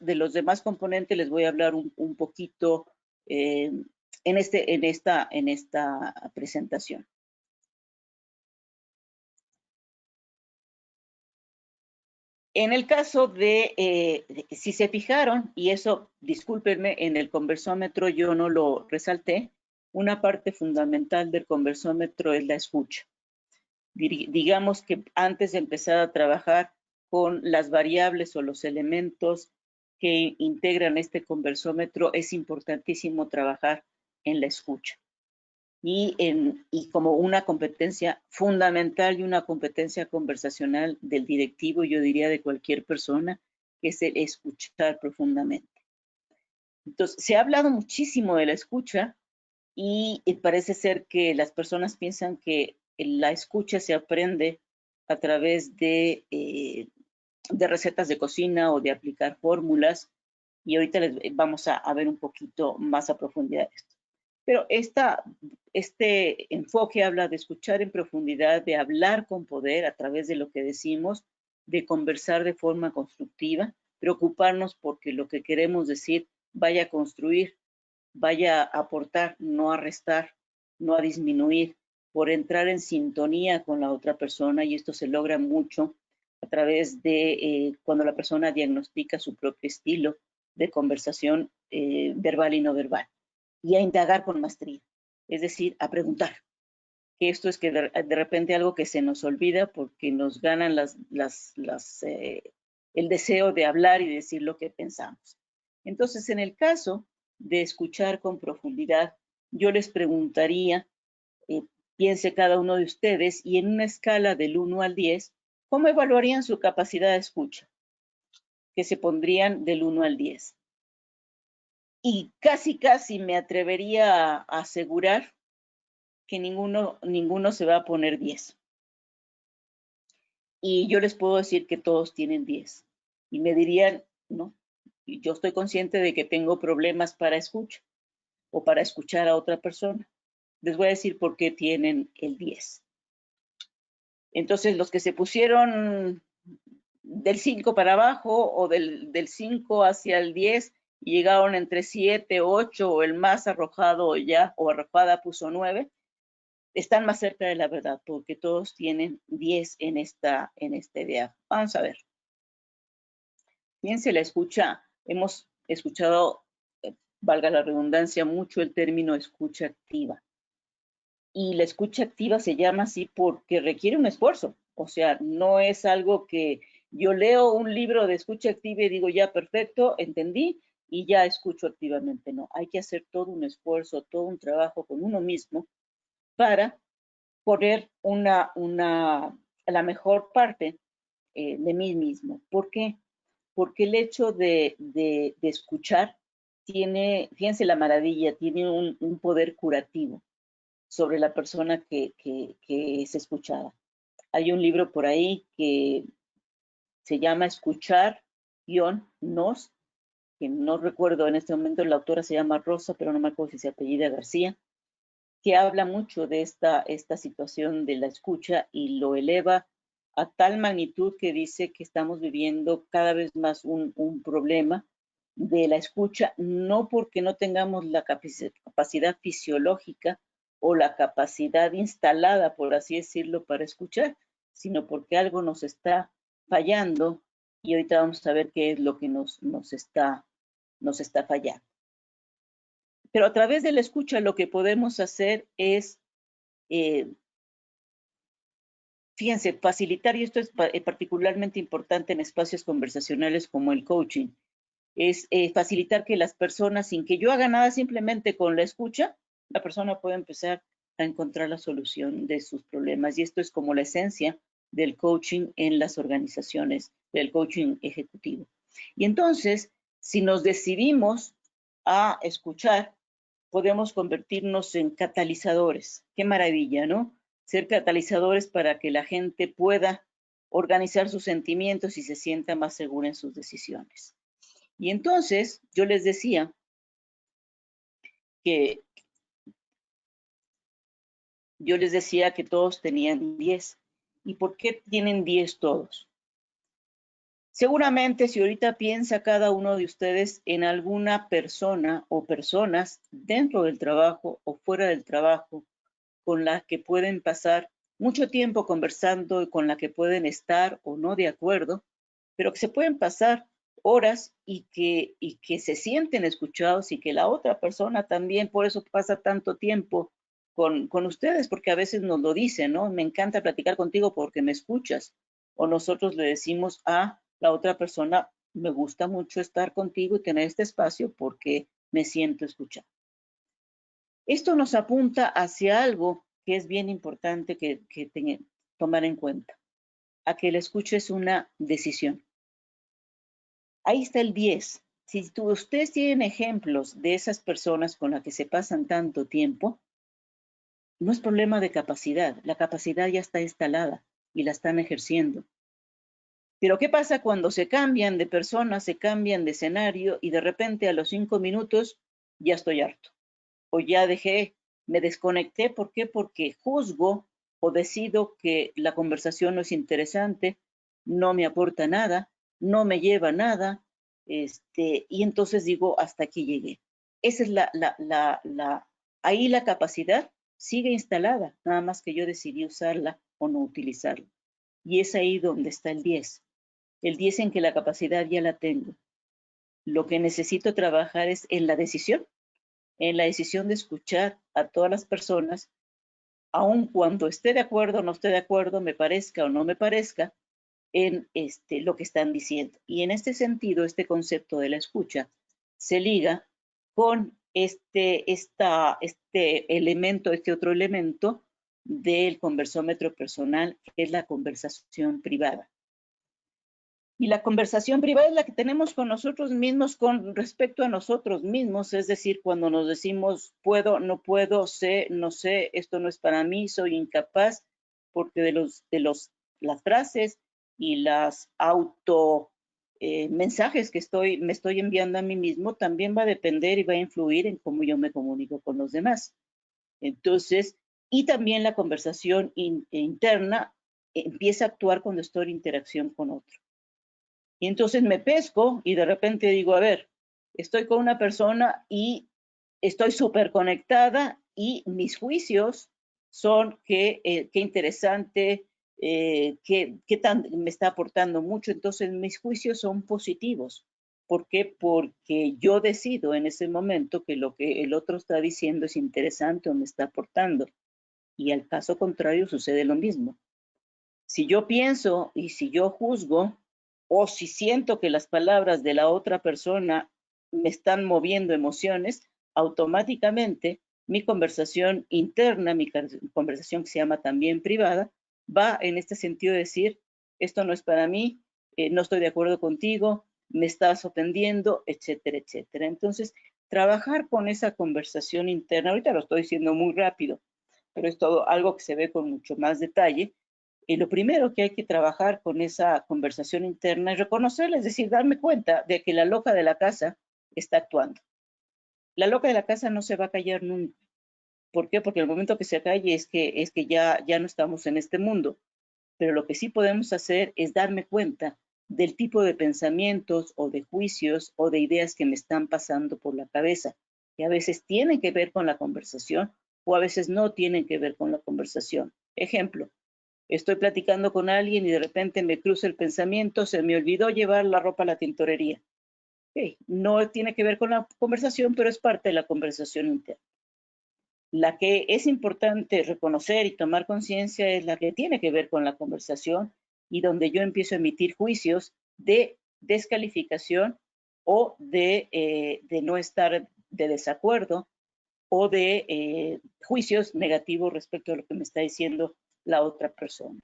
componentes les voy a hablar un poquito en esta presentación. En el caso de, si se fijaron, y eso, discúlpenme, en el conversómetro yo no lo resalté, una parte fundamental del conversómetro es la escucha. Digamos que antes de empezar a trabajar con las variables o los elementos que integran este conversómetro, es importantísimo trabajar en la escucha. y como una competencia fundamental y una competencia conversacional del directivo, yo diría de cualquier persona, que es el escuchar profundamente. Entonces, se ha hablado muchísimo de la escucha y parece ser que las personas piensan que la escucha se aprende a través de recetas de cocina o de aplicar fórmulas, y ahorita vamos a ver un poquito más a profundidad esto. Pero este enfoque habla de escuchar en profundidad, de hablar con poder a través de lo que decimos, de conversar de forma constructiva, preocuparnos porque lo que queremos decir vaya a construir, vaya a aportar, no a restar, no a disminuir, por entrar en sintonía con la otra persona, y esto se logra mucho a través de cuando la persona diagnostica su propio estilo de conversación verbal y no verbal, y a indagar con maestría, es decir, a preguntar. Que esto es que de repente algo que se nos olvida porque nos ganan el deseo de hablar y decir lo que pensamos. Entonces, en el caso de escuchar con profundidad, yo les preguntaría, piense cada uno de ustedes, y en una escala del 1 al 10, ¿cómo evaluarían su capacidad de escucha? Que se pondrían del 1 al 10. Y casi me atrevería a asegurar que ninguno se va a poner 10. Y yo les puedo decir que todos tienen 10. Y me dirían, no, yo estoy consciente de que tengo problemas para escuchar o para escuchar a otra persona. Les voy a decir por qué tienen el 10. Entonces, los que se pusieron del 5 para abajo o del 5 hacia el 10 y llegaron entre 7, 8 o el más arrojado ya o arrojada puso 9, están más cerca de la verdad porque todos tienen 10 en este idea. Vamos a ver. Fíjense, la escucha, hemos escuchado, valga la redundancia, mucho el término escucha activa. Y la escucha activa se llama así porque requiere un esfuerzo. O sea, no es algo que yo leo un libro de escucha activa y digo, ya, perfecto, entendí, y ya escucho activamente. No, hay que hacer todo un esfuerzo, todo un trabajo con uno mismo para poner la mejor parte de mí mismo. ¿Por qué? Porque el hecho de escuchar tiene, fíjense la maravilla, tiene un poder curativo sobre la persona que es escuchada. Hay un libro por ahí que se llama Escuchar-Nos, que no recuerdo en este momento, la autora se llama Rosa, pero no me acuerdo si se apellida García, que habla mucho de esta situación de la escucha y lo eleva a tal magnitud que dice que estamos viviendo cada vez más un problema de la escucha, no porque no tengamos la capacidad fisiológica o la capacidad instalada, por así decirlo, para escuchar, sino porque algo nos está fallando, y ahorita vamos a ver qué es lo que nos está fallando. Pero a través de la escucha lo que podemos hacer es, fíjense, facilitar, y esto es particularmente importante en espacios conversacionales como el coaching, es facilitar que las personas, sin que yo haga nada, simplemente con la escucha, la persona puede empezar a encontrar la solución de sus problemas. Y esto es como la esencia del coaching en las organizaciones, del coaching ejecutivo. Y entonces, si nos decidimos a escuchar, podemos convertirnos en catalizadores. Qué maravilla, ¿no? Ser catalizadores para que la gente pueda organizar sus sentimientos y se sienta más segura en sus decisiones. Y entonces yo les decía que todos tenían 10. ¿Y por qué tienen 10 todos? Seguramente si ahorita piensa cada uno de ustedes en alguna persona o personas dentro del trabajo o fuera del trabajo con la que pueden pasar mucho tiempo conversando y con la que pueden estar o no de acuerdo, pero que se pueden pasar horas y que se sienten escuchados, y que la otra persona también, por eso pasa tanto tiempo con ustedes, porque a veces nos lo dicen, ¿no? Me encanta platicar contigo porque me escuchas. O nosotros le decimos a la otra persona, me gusta mucho estar contigo y tener este espacio porque me siento escuchado. Esto nos apunta hacia algo que es bien importante que tomar en cuenta, a que el escucha es una decisión. Ahí está el 10. Si ustedes tienen ejemplos de esas personas con las que se pasan tanto tiempo, no es problema de capacidad, la capacidad ya está instalada y la están ejerciendo. Pero ¿qué pasa cuando se cambian de persona, se cambian de escenario y de repente a los 5 minutos ya estoy harto? O ya me desconecté. ¿Por qué? Porque juzgo o decido que la conversación no es interesante, no me aporta nada, no me lleva a nada, y entonces digo, hasta aquí llegué. Esa es ahí la capacidad sigue instalada, nada más que yo decidí usarla o no utilizarla. Y es ahí donde está el 10. El 10 en que la capacidad ya la tengo. Lo que necesito trabajar es en la decisión de escuchar a todas las personas, aun cuando esté de acuerdo o no esté de acuerdo, me parezca o no me parezca, en lo que están diciendo. Y en este sentido, este concepto de la escucha se liga con este otro elemento del conversómetro personal, que es la conversación privada. Y la conversación privada es la que tenemos con nosotros mismos con respecto a nosotros mismos, es decir, cuando nos decimos puedo, no puedo, sé, no sé, esto no es para mí, soy incapaz, porque las frases y las mensajes que me estoy enviando a mí mismo también va a depender y va a influir en cómo yo me comunico con los demás. Entonces, y también la conversación interna empieza a actuar cuando estoy en interacción con otro. Y entonces me pesco y de repente digo, a ver, estoy con una persona y estoy súper conectada y mis juicios son qué interesante, qué tan me está aportando mucho. Entonces mis juicios son positivos. ¿Por qué? Porque yo decido en ese momento que lo que el otro está diciendo es interesante o me está aportando. Y al caso contrario sucede lo mismo. Si yo pienso y si yo juzgo, o si siento que las palabras de la otra persona me están moviendo emociones, automáticamente mi conversación interna, mi conversación que se llama también privada, va en este sentido de decir, esto no es para mí, no estoy de acuerdo contigo, me estás ofendiendo, etcétera, etcétera. Entonces, trabajar con esa conversación interna, ahorita lo estoy diciendo muy rápido, pero es todo algo que se ve con mucho más detalle. Y lo primero que hay que trabajar con esa conversación interna es reconocerla, es decir, darme cuenta de que la loca de la casa está actuando. La loca de la casa no se va a callar nunca. ¿Por qué? Porque el momento que se calle es que ya no estamos en este mundo. Pero lo que sí podemos hacer es darme cuenta del tipo de pensamientos o de juicios o de ideas que me están pasando por la cabeza, que a veces tienen que ver con la conversación o a veces no tienen que ver con la conversación. Ejemplo, estoy platicando con alguien y de repente me cruza el pensamiento, se me olvidó llevar la ropa a la tintorería. Okay. No tiene que ver con la conversación, pero es parte de la conversación interna. La que es importante reconocer y tomar conciencia es la que tiene que ver con la conversación y donde yo empiezo a emitir juicios de descalificación o de no estar de desacuerdo o de juicios negativos respecto a lo que me está diciendo la otra persona.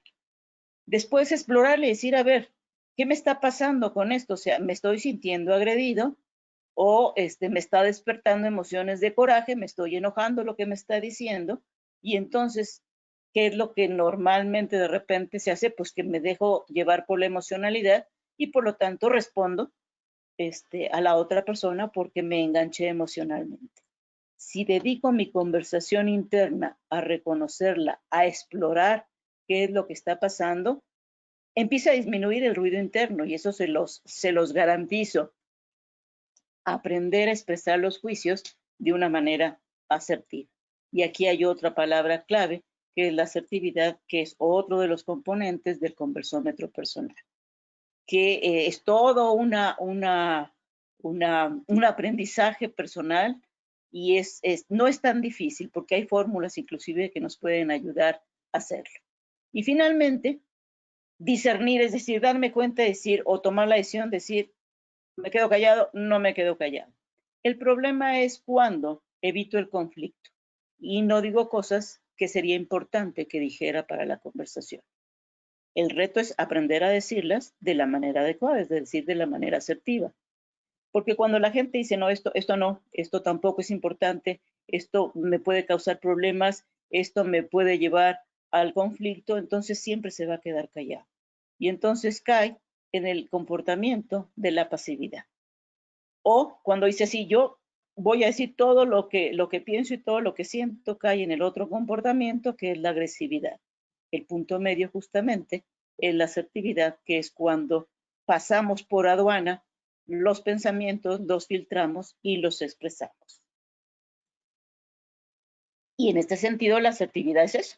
Después explorar y decir, a ver, ¿qué me está pasando con esto? O sea, ¿me estoy sintiendo agredido? ¿O me está despertando emociones de coraje? ¿Me estoy enojando lo que me está diciendo? Y entonces, ¿qué es lo que normalmente de repente se hace? Pues que me dejo llevar por la emocionalidad y por lo tanto respondo a la otra persona porque me enganché emocionalmente. Si dedico mi conversación interna a reconocerla, a explorar qué es lo que está pasando, empieza a disminuir el ruido interno y eso se los garantizo. Aprender a expresar los juicios de una manera asertiva. Y aquí hay otra palabra clave, que es la asertividad, que es otro de los componentes del conversómetro personal, que es todo un aprendizaje personal y no es tan difícil porque hay fórmulas inclusive que nos pueden ayudar a hacerlo. Y finalmente, discernir, es decir, darme cuenta, decir, o tomar la decisión, decir, ¿me quedo callado? No me quedo callado. El problema es cuando evito el conflicto. y no digo cosas que sería importante que dijera para la conversación. El reto es aprender a decirlas de la manera adecuada, es decir, de la manera asertiva. Porque cuando la gente dice, no, esto no, esto tampoco es importante, esto me puede causar problemas, esto me puede llevar al conflicto, entonces siempre se va a quedar callado. Y entonces cae en el comportamiento de la pasividad. O cuando dice así, yo voy a decir todo lo que pienso y todo lo que siento, cae en el otro comportamiento que es la agresividad. El punto medio justamente es la asertividad, que es cuando pasamos por aduana los pensamientos, los filtramos y los expresamos. Y en este sentido la asertividad es eso.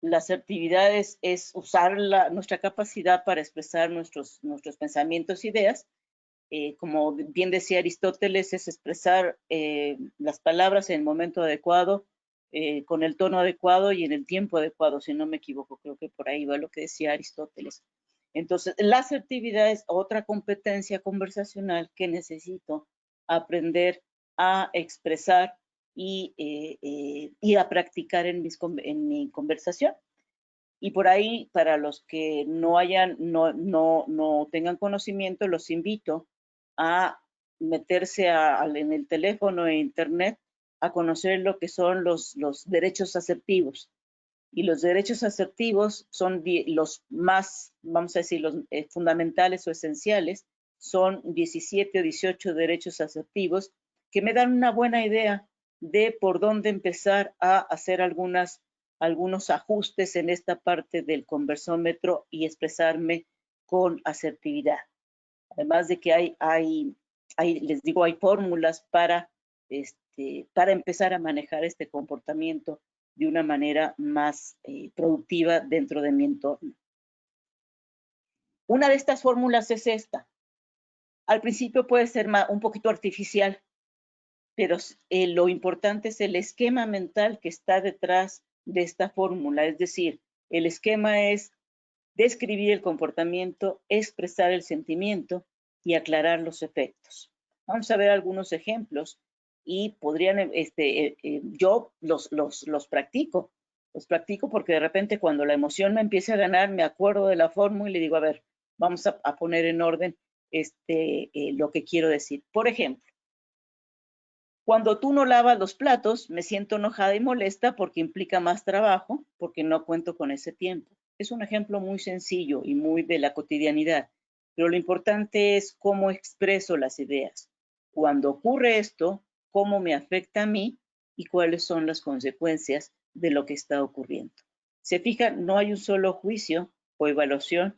La asertividad es usar nuestra capacidad para expresar nuestros pensamientos e ideas. Como bien decía Aristóteles, es expresar las palabras en el momento adecuado, con el tono adecuado y en el tiempo adecuado, si no me equivoco, creo que por ahí va lo que decía Aristóteles. Entonces, la asertividad es otra competencia conversacional que necesito aprender a expresar y a practicar en mi conversación. Y por ahí, para los que no tengan conocimiento, los invito a meterse en el teléfono e internet a conocer lo que son los derechos asertivos. Y los derechos asertivos son los más, vamos a decir, los fundamentales o esenciales. Son 17 o 18 derechos asertivos que me dan una buena idea de por dónde empezar a hacer algunos ajustes en esta parte del conversómetro y expresarme con asertividad. Además de que les digo, hay fórmulas para empezar a manejar este comportamiento de una manera más productiva dentro de mi entorno. Una de estas fórmulas es esta. Al principio puede ser un poquito artificial, pero lo importante es el esquema mental que está detrás de esta fórmula. Es decir, el esquema es describir el comportamiento, expresar el sentimiento y aclarar los efectos. Vamos a ver algunos ejemplos y podrían, yo los practico. Los practico porque de repente cuando la emoción me empiece a ganar, me acuerdo de la fórmula y le digo, a ver, vamos a poner en orden lo que quiero decir. Por ejemplo, cuando tú no lavas los platos, me siento enojada y molesta porque implica más trabajo, porque no cuento con ese tiempo. Es un ejemplo muy sencillo y muy de la cotidianidad, pero lo importante es cómo expreso las ideas. Cuando ocurre esto, cómo me afecta a mí y cuáles son las consecuencias de lo que está ocurriendo. Se fijan, no hay un solo juicio o evaluación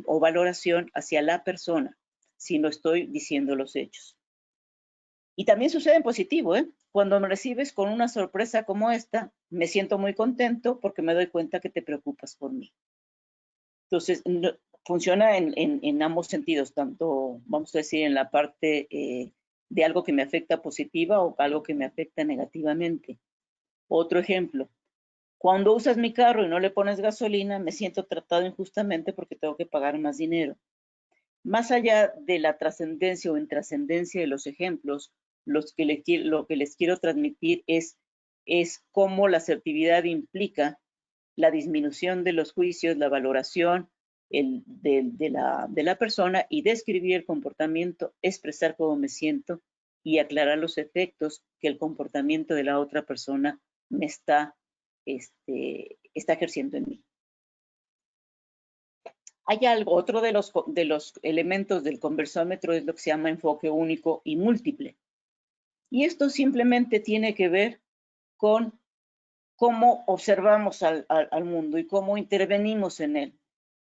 o valoración hacia la persona, sino estoy diciendo los hechos. Y también sucede en positivo, ¿eh? Cuando me recibes con una sorpresa como esta, me siento muy contento porque me doy cuenta que te preocupas por mí. Entonces, funciona en ambos sentidos, tanto, vamos a decir, en la parte de algo que me afecta positiva o algo que me afecta negativamente. Otro ejemplo, cuando usas mi carro y no le pones gasolina, me siento tratado injustamente porque tengo que pagar más dinero. Más allá de la trascendencia o intrascendencia de los ejemplos, lo que les quiero transmitir es cómo la asertividad implica la disminución de los juicios, la valoración de la persona y describir el comportamiento, expresar cómo me siento y aclarar los efectos que el comportamiento de la otra persona me está ejerciendo en mí. Hay otro de los elementos del conversómetro es lo que se llama enfoque único y múltiple. Y esto simplemente tiene que ver con cómo observamos al mundo y cómo intervenimos en él.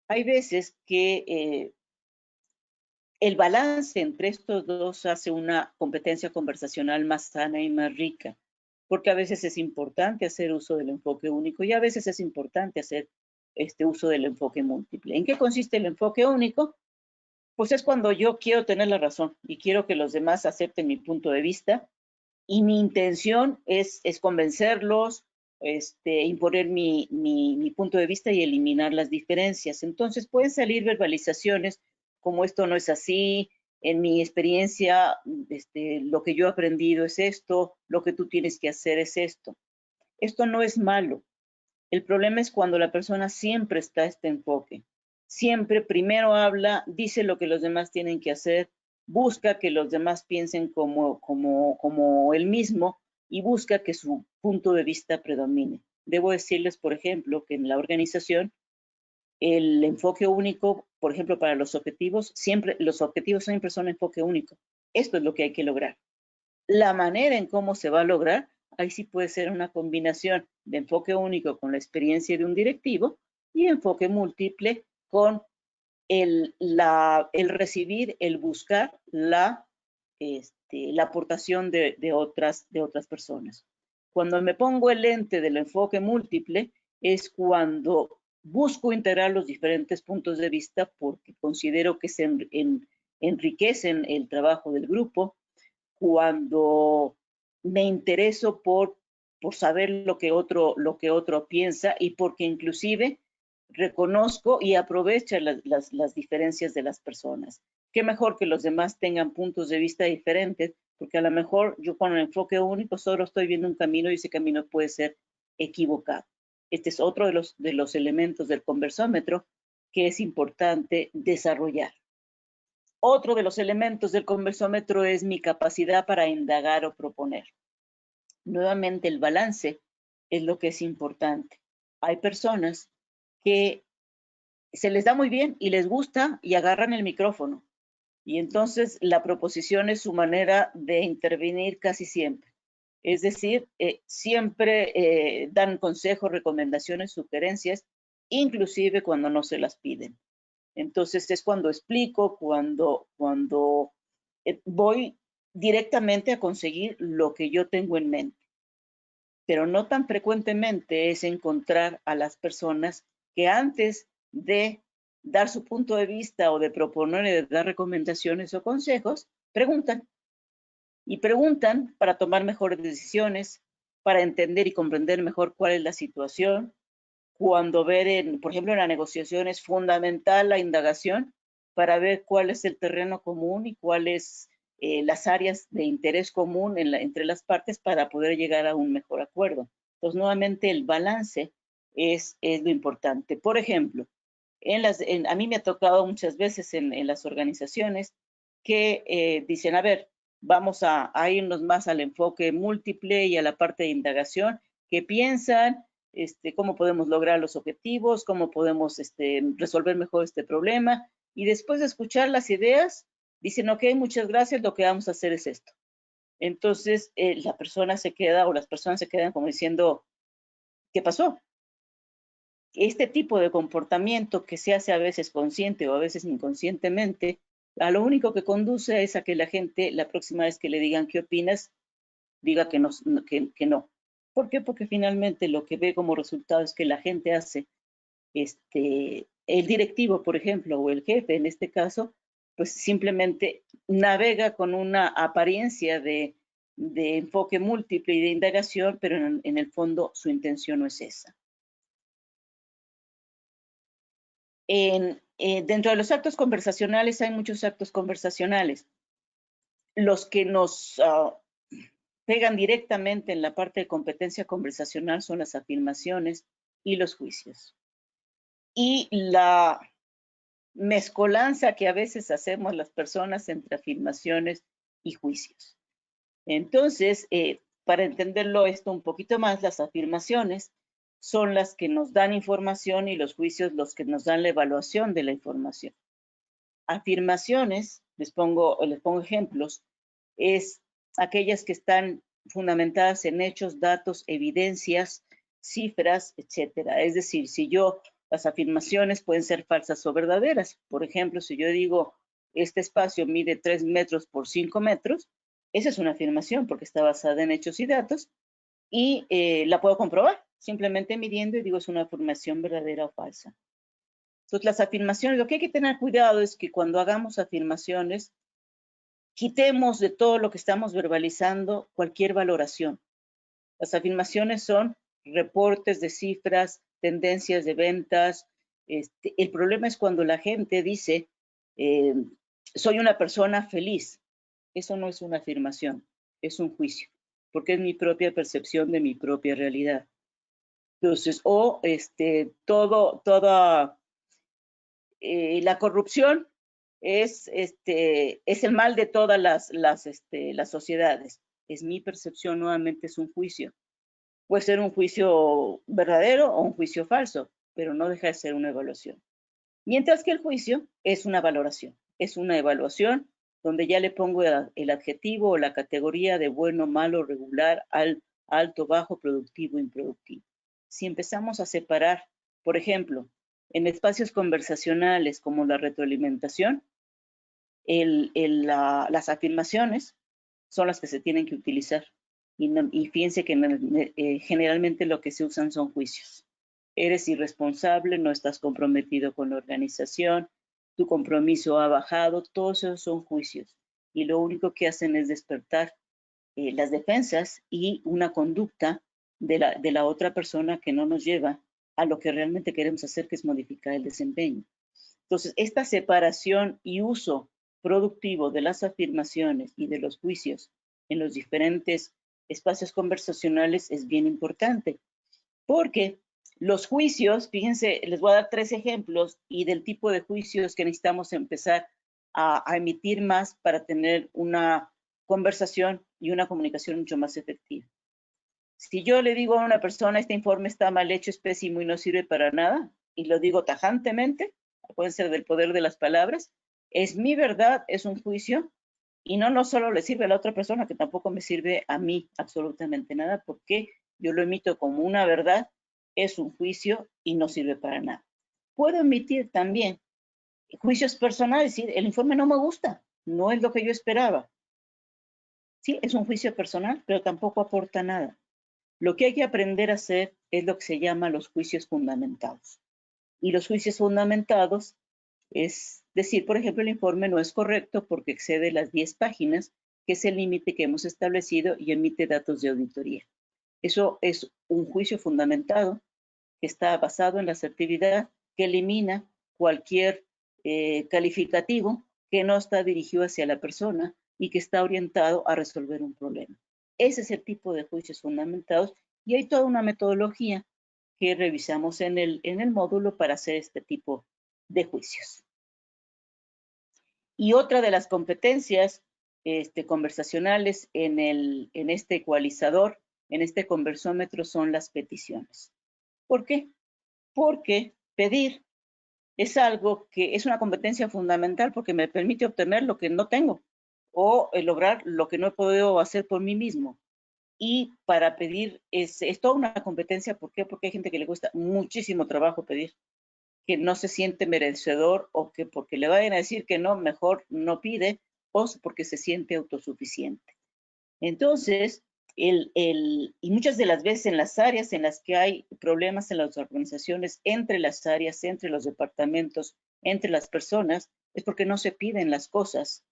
Hay veces que el balance entre estos dos hace una competencia conversacional más sana y más rica, porque a veces es importante hacer uso del enfoque único y a veces es importante hacer uso del enfoque múltiple. ¿En qué consiste el enfoque único? Pues es cuando yo quiero tener la razón y quiero que los demás acepten mi punto de vista y mi intención es convencerlos, imponer mi punto de vista y eliminar las diferencias. Entonces pueden salir verbalizaciones como esto no es así, en mi experiencia, lo que yo he aprendido es esto, lo que tú tienes que hacer es esto. Esto no es malo. El problema es cuando la persona siempre está este enfoque. Siempre primero habla, dice lo que los demás tienen que hacer, busca que los demás piensen como él mismo y busca que su punto de vista predomine. Debo decirles, por ejemplo, que en la organización el enfoque único, por ejemplo, para los objetivos, los objetivos siempre son enfoque único. Esto es lo que hay que lograr. La manera en cómo se va a lograr, ahí sí puede ser una combinación de enfoque único con la experiencia de un directivo y enfoque múltiple con el recibir, el buscar la aportación de otras personas. Cuando me pongo el lente del enfoque múltiple es cuando busco integrar los diferentes puntos de vista porque considero que se enriquecen el trabajo del grupo, cuando me intereso por saber lo que otro piensa y porque inclusive reconozco y aprovecho las diferencias de las personas. Qué mejor que los demás tengan puntos de vista diferentes, porque a lo mejor yo con el enfoque único solo estoy viendo un camino y ese camino puede ser equivocado. Este es otro de los elementos del conversómetro que es importante desarrollar. Otro de los elementos del conversómetro es mi capacidad para indagar o proponer. Nuevamente, el balance es lo que es importante. Hay personas que se les da muy bien y les gusta y agarran el micrófono. Y entonces la proposición es su manera de intervenir casi siempre. Es decir, siempre dan consejos, recomendaciones, sugerencias, inclusive cuando no se las piden. Entonces es cuando explico, cuando voy directamente a conseguir lo que yo tengo en mente. Pero no tan frecuentemente es encontrar a las personas que antes de dar su punto de vista o de proponer y de dar recomendaciones o consejos, preguntan. Y preguntan para tomar mejores decisiones, para entender y comprender mejor cuál es la situación. Cuando por ejemplo, en la negociación es fundamental la indagación para ver cuál es el terreno común y cuáles las áreas de interés común entre las partes para poder llegar a un mejor acuerdo. Entonces, nuevamente, el balance es lo importante. Por ejemplo, a mí me ha tocado muchas veces en las organizaciones que dicen, a ver, vamos a irnos más al enfoque múltiple y a la parte de indagación, que piensan, cómo podemos lograr los objetivos, cómo podemos resolver mejor este problema. Y después de escuchar las ideas, dicen, ok, muchas gracias, lo que vamos a hacer es esto. Entonces, la persona se queda o las personas se quedan como diciendo, ¿qué pasó? Este tipo de comportamiento que se hace a veces consciente o a veces inconscientemente, a lo único que conduce es a que la gente, la próxima vez que le digan qué opinas, diga que no. ¿Por qué? Porque finalmente lo que ve como resultado es que la gente hace, el directivo, por ejemplo, o el jefe en este caso, pues simplemente navega con una apariencia de enfoque múltiple y de indagación, pero en el fondo su intención no es esa. Dentro de los actos conversacionales hay muchos actos conversacionales. Los que nos pegan directamente en la parte de competencia conversacional son las afirmaciones y los juicios. Y la mezcolanza que a veces hacemos las personas entre afirmaciones y juicios. Entonces, para entenderlo esto un poquito más, las afirmaciones son las que nos dan información y los juicios los que nos dan la evaluación de la información. Afirmaciones, les pongo ejemplos, es aquellas que están fundamentadas en hechos, datos, evidencias, cifras, etcétera. Es decir, las afirmaciones pueden ser falsas o verdaderas. Por ejemplo, si yo digo, este espacio mide 3 metros por 5 metros, esa es una afirmación porque está basada en hechos y datos y la puedo comprobar simplemente midiendo y digo, es una afirmación verdadera o falsa. Entonces, las afirmaciones, lo que hay que tener cuidado es que cuando hagamos afirmaciones, quitemos de todo lo que estamos verbalizando cualquier valoración. Las afirmaciones son reportes de cifras, tendencias de ventas. El problema es cuando la gente dice, soy una persona feliz. Eso no es una afirmación, es un juicio, porque es mi propia percepción de mi propia realidad. Entonces, toda la corrupción es el mal de todas las sociedades. Es mi percepción, nuevamente es un juicio. Puede ser un juicio verdadero o un juicio falso, pero no deja de ser una evaluación. Mientras que el juicio es una valoración, es una evaluación donde ya le pongo el adjetivo o la categoría de bueno, malo, regular, alto, bajo, productivo, improductivo. Si empezamos a separar, por ejemplo, en espacios conversacionales como la retroalimentación, las afirmaciones son las que se tienen que utilizar. Y fíjense que generalmente lo que se usan son juicios. Eres irresponsable, no estás comprometido con la organización, tu compromiso ha bajado, todos esos son juicios. Y lo único que hacen es despertar las defensas y una conducta de la otra persona que no nos lleva a lo que realmente queremos hacer, que es modificar el desempeño. Entonces, esta separación y uso productivo de las afirmaciones y de los juicios en los diferentes espacios conversacionales es bien importante, porque los juicios, fíjense, les voy a dar 3 ejemplos y del tipo de juicios que necesitamos empezar a emitir más para tener una conversación y una comunicación mucho más efectiva. Si yo le digo a una persona, este informe está mal hecho, es pésimo y no sirve para nada, y lo digo tajantemente, pueden ser del poder de las palabras, es mi verdad, es un juicio, y no solo le sirve a la otra persona, que tampoco me sirve a mí absolutamente nada, porque yo lo emito como una verdad, es un juicio y no sirve para nada. Puedo emitir también juicios personales, decir, el informe no me gusta, no es lo que yo esperaba. Sí, es un juicio personal, pero tampoco aporta nada. Lo que hay que aprender a hacer es lo que se llama los juicios fundamentados. Y los juicios fundamentados es decir, por ejemplo, el informe no es correcto porque excede las 10 páginas, que es el límite que hemos establecido y emite datos de auditoría. Eso es un juicio fundamentado que está basado en la asertividad, que elimina cualquier calificativo que no está dirigido hacia la persona y que está orientado a resolver un problema. Ese es el tipo de juicios fundamentados y hay toda una metodología que revisamos en el módulo para hacer este tipo de juicios. Y otra de las competencias conversacionales en este ecualizador, en este conversómetro, son las peticiones. ¿Por qué? Porque pedir es algo que es una competencia fundamental porque me permite obtener lo que no tengo o lograr lo que no he podido hacer por mí mismo. Y para pedir es toda una competencia. ¿Por qué? Porque hay gente que le cuesta muchísimo trabajo pedir, que no se siente merecedor o que porque le vayan a decir que no, mejor no pide, o porque se siente autosuficiente. Entonces, y muchas de las veces en las áreas en las que hay problemas en las organizaciones, entre las áreas, entre los departamentos, entre las personas, es porque no se piden las cosas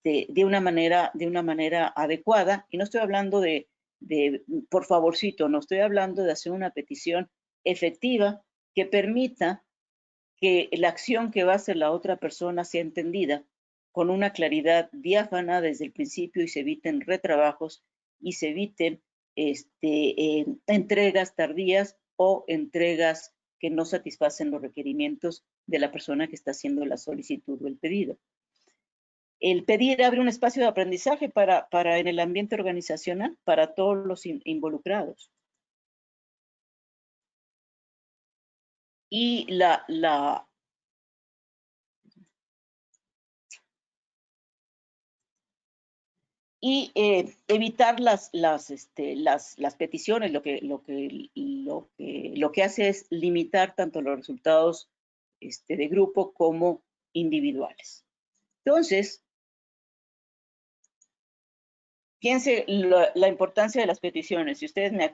de una manera adecuada. Y no estoy hablando de por favorcito, no estoy hablando de hacer una petición efectiva que permita que la acción que va a hacer la otra persona sea entendida con una claridad diáfana desde el principio y se eviten retrabajos y se eviten entregas tardías o entregas que no satisfacen los requerimientos de la persona que está haciendo la solicitud o el pedido. El pedir abre un espacio de aprendizaje para en el ambiente organizacional para todos los involucrados. Y evitar las peticiones, lo que hace es limitar tanto los resultados de grupo como individuales. Entonces, fíjense la importancia de las peticiones. Si ustedes me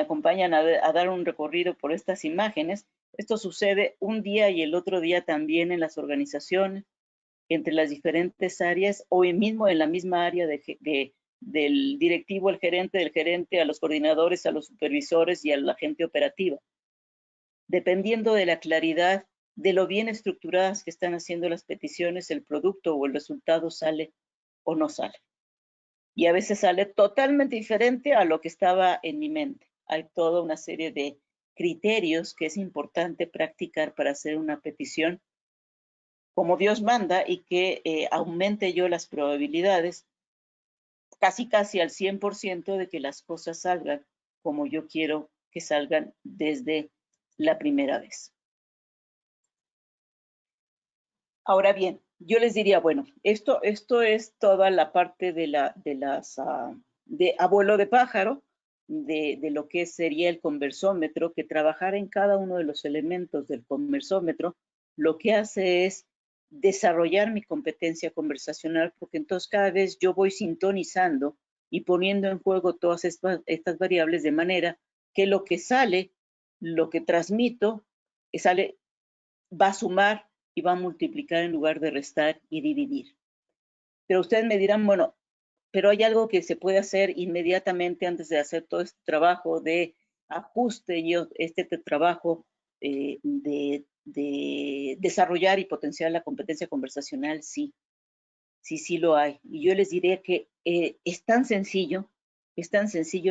acompañan a dar un recorrido por estas imágenes, esto sucede un día y el otro día también en las organizaciones, entre las diferentes áreas o mismo en la misma área del directivo, el gerente, del gerente, a los coordinadores, a los supervisores y a la gente operativa. Dependiendo de la claridad de lo bien estructuradas que están haciendo las peticiones, el producto o el resultado sale o no sale. Y a veces sale totalmente diferente a lo que estaba en mi mente. Hay toda una serie de criterios que es importante practicar para hacer una petición como Dios manda y que aumente yo las probabilidades casi al 100% de que las cosas salgan como yo quiero que salgan desde la primera vez. Ahora bien, yo les diría, bueno, esto es toda la parte de abuelo de pájaro, de lo que sería el conversómetro, que trabajar en cada uno de los elementos del conversómetro lo que hace es desarrollar mi competencia conversacional, porque entonces cada vez yo voy sintonizando y poniendo en juego todas estas variables de manera que lo que sale, lo que transmito, va a sumar y va a multiplicar en lugar de restar y dividir. Pero ustedes me dirán, bueno, pero hay algo que se puede hacer inmediatamente antes de hacer todo este trabajo de ajuste y este trabajo de desarrollar y potenciar la competencia conversacional. Sí lo hay. Y yo les diré que es tan sencillo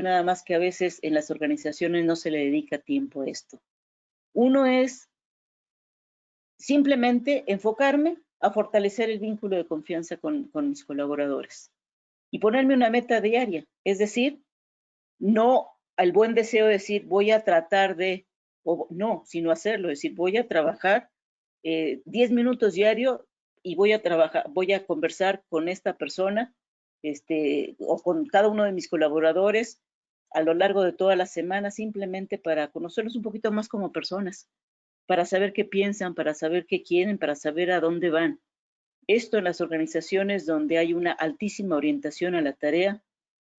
nada más que a veces en las organizaciones no se le dedica tiempo a esto. Uno es simplemente enfocarme a fortalecer el vínculo de confianza con mis colaboradores y ponerme una meta diaria, es decir, no al buen deseo de decir voy a tratar de, o no, sino hacerlo, es decir, voy a trabajar 10 minutos diario y voy a conversar con esta persona o con cada uno de mis colaboradores a lo largo de toda la semana, simplemente para conocerlos un poquito más como personas, para saber qué piensan, para saber qué quieren, para saber a dónde van. Esto en las organizaciones donde hay una altísima orientación a la tarea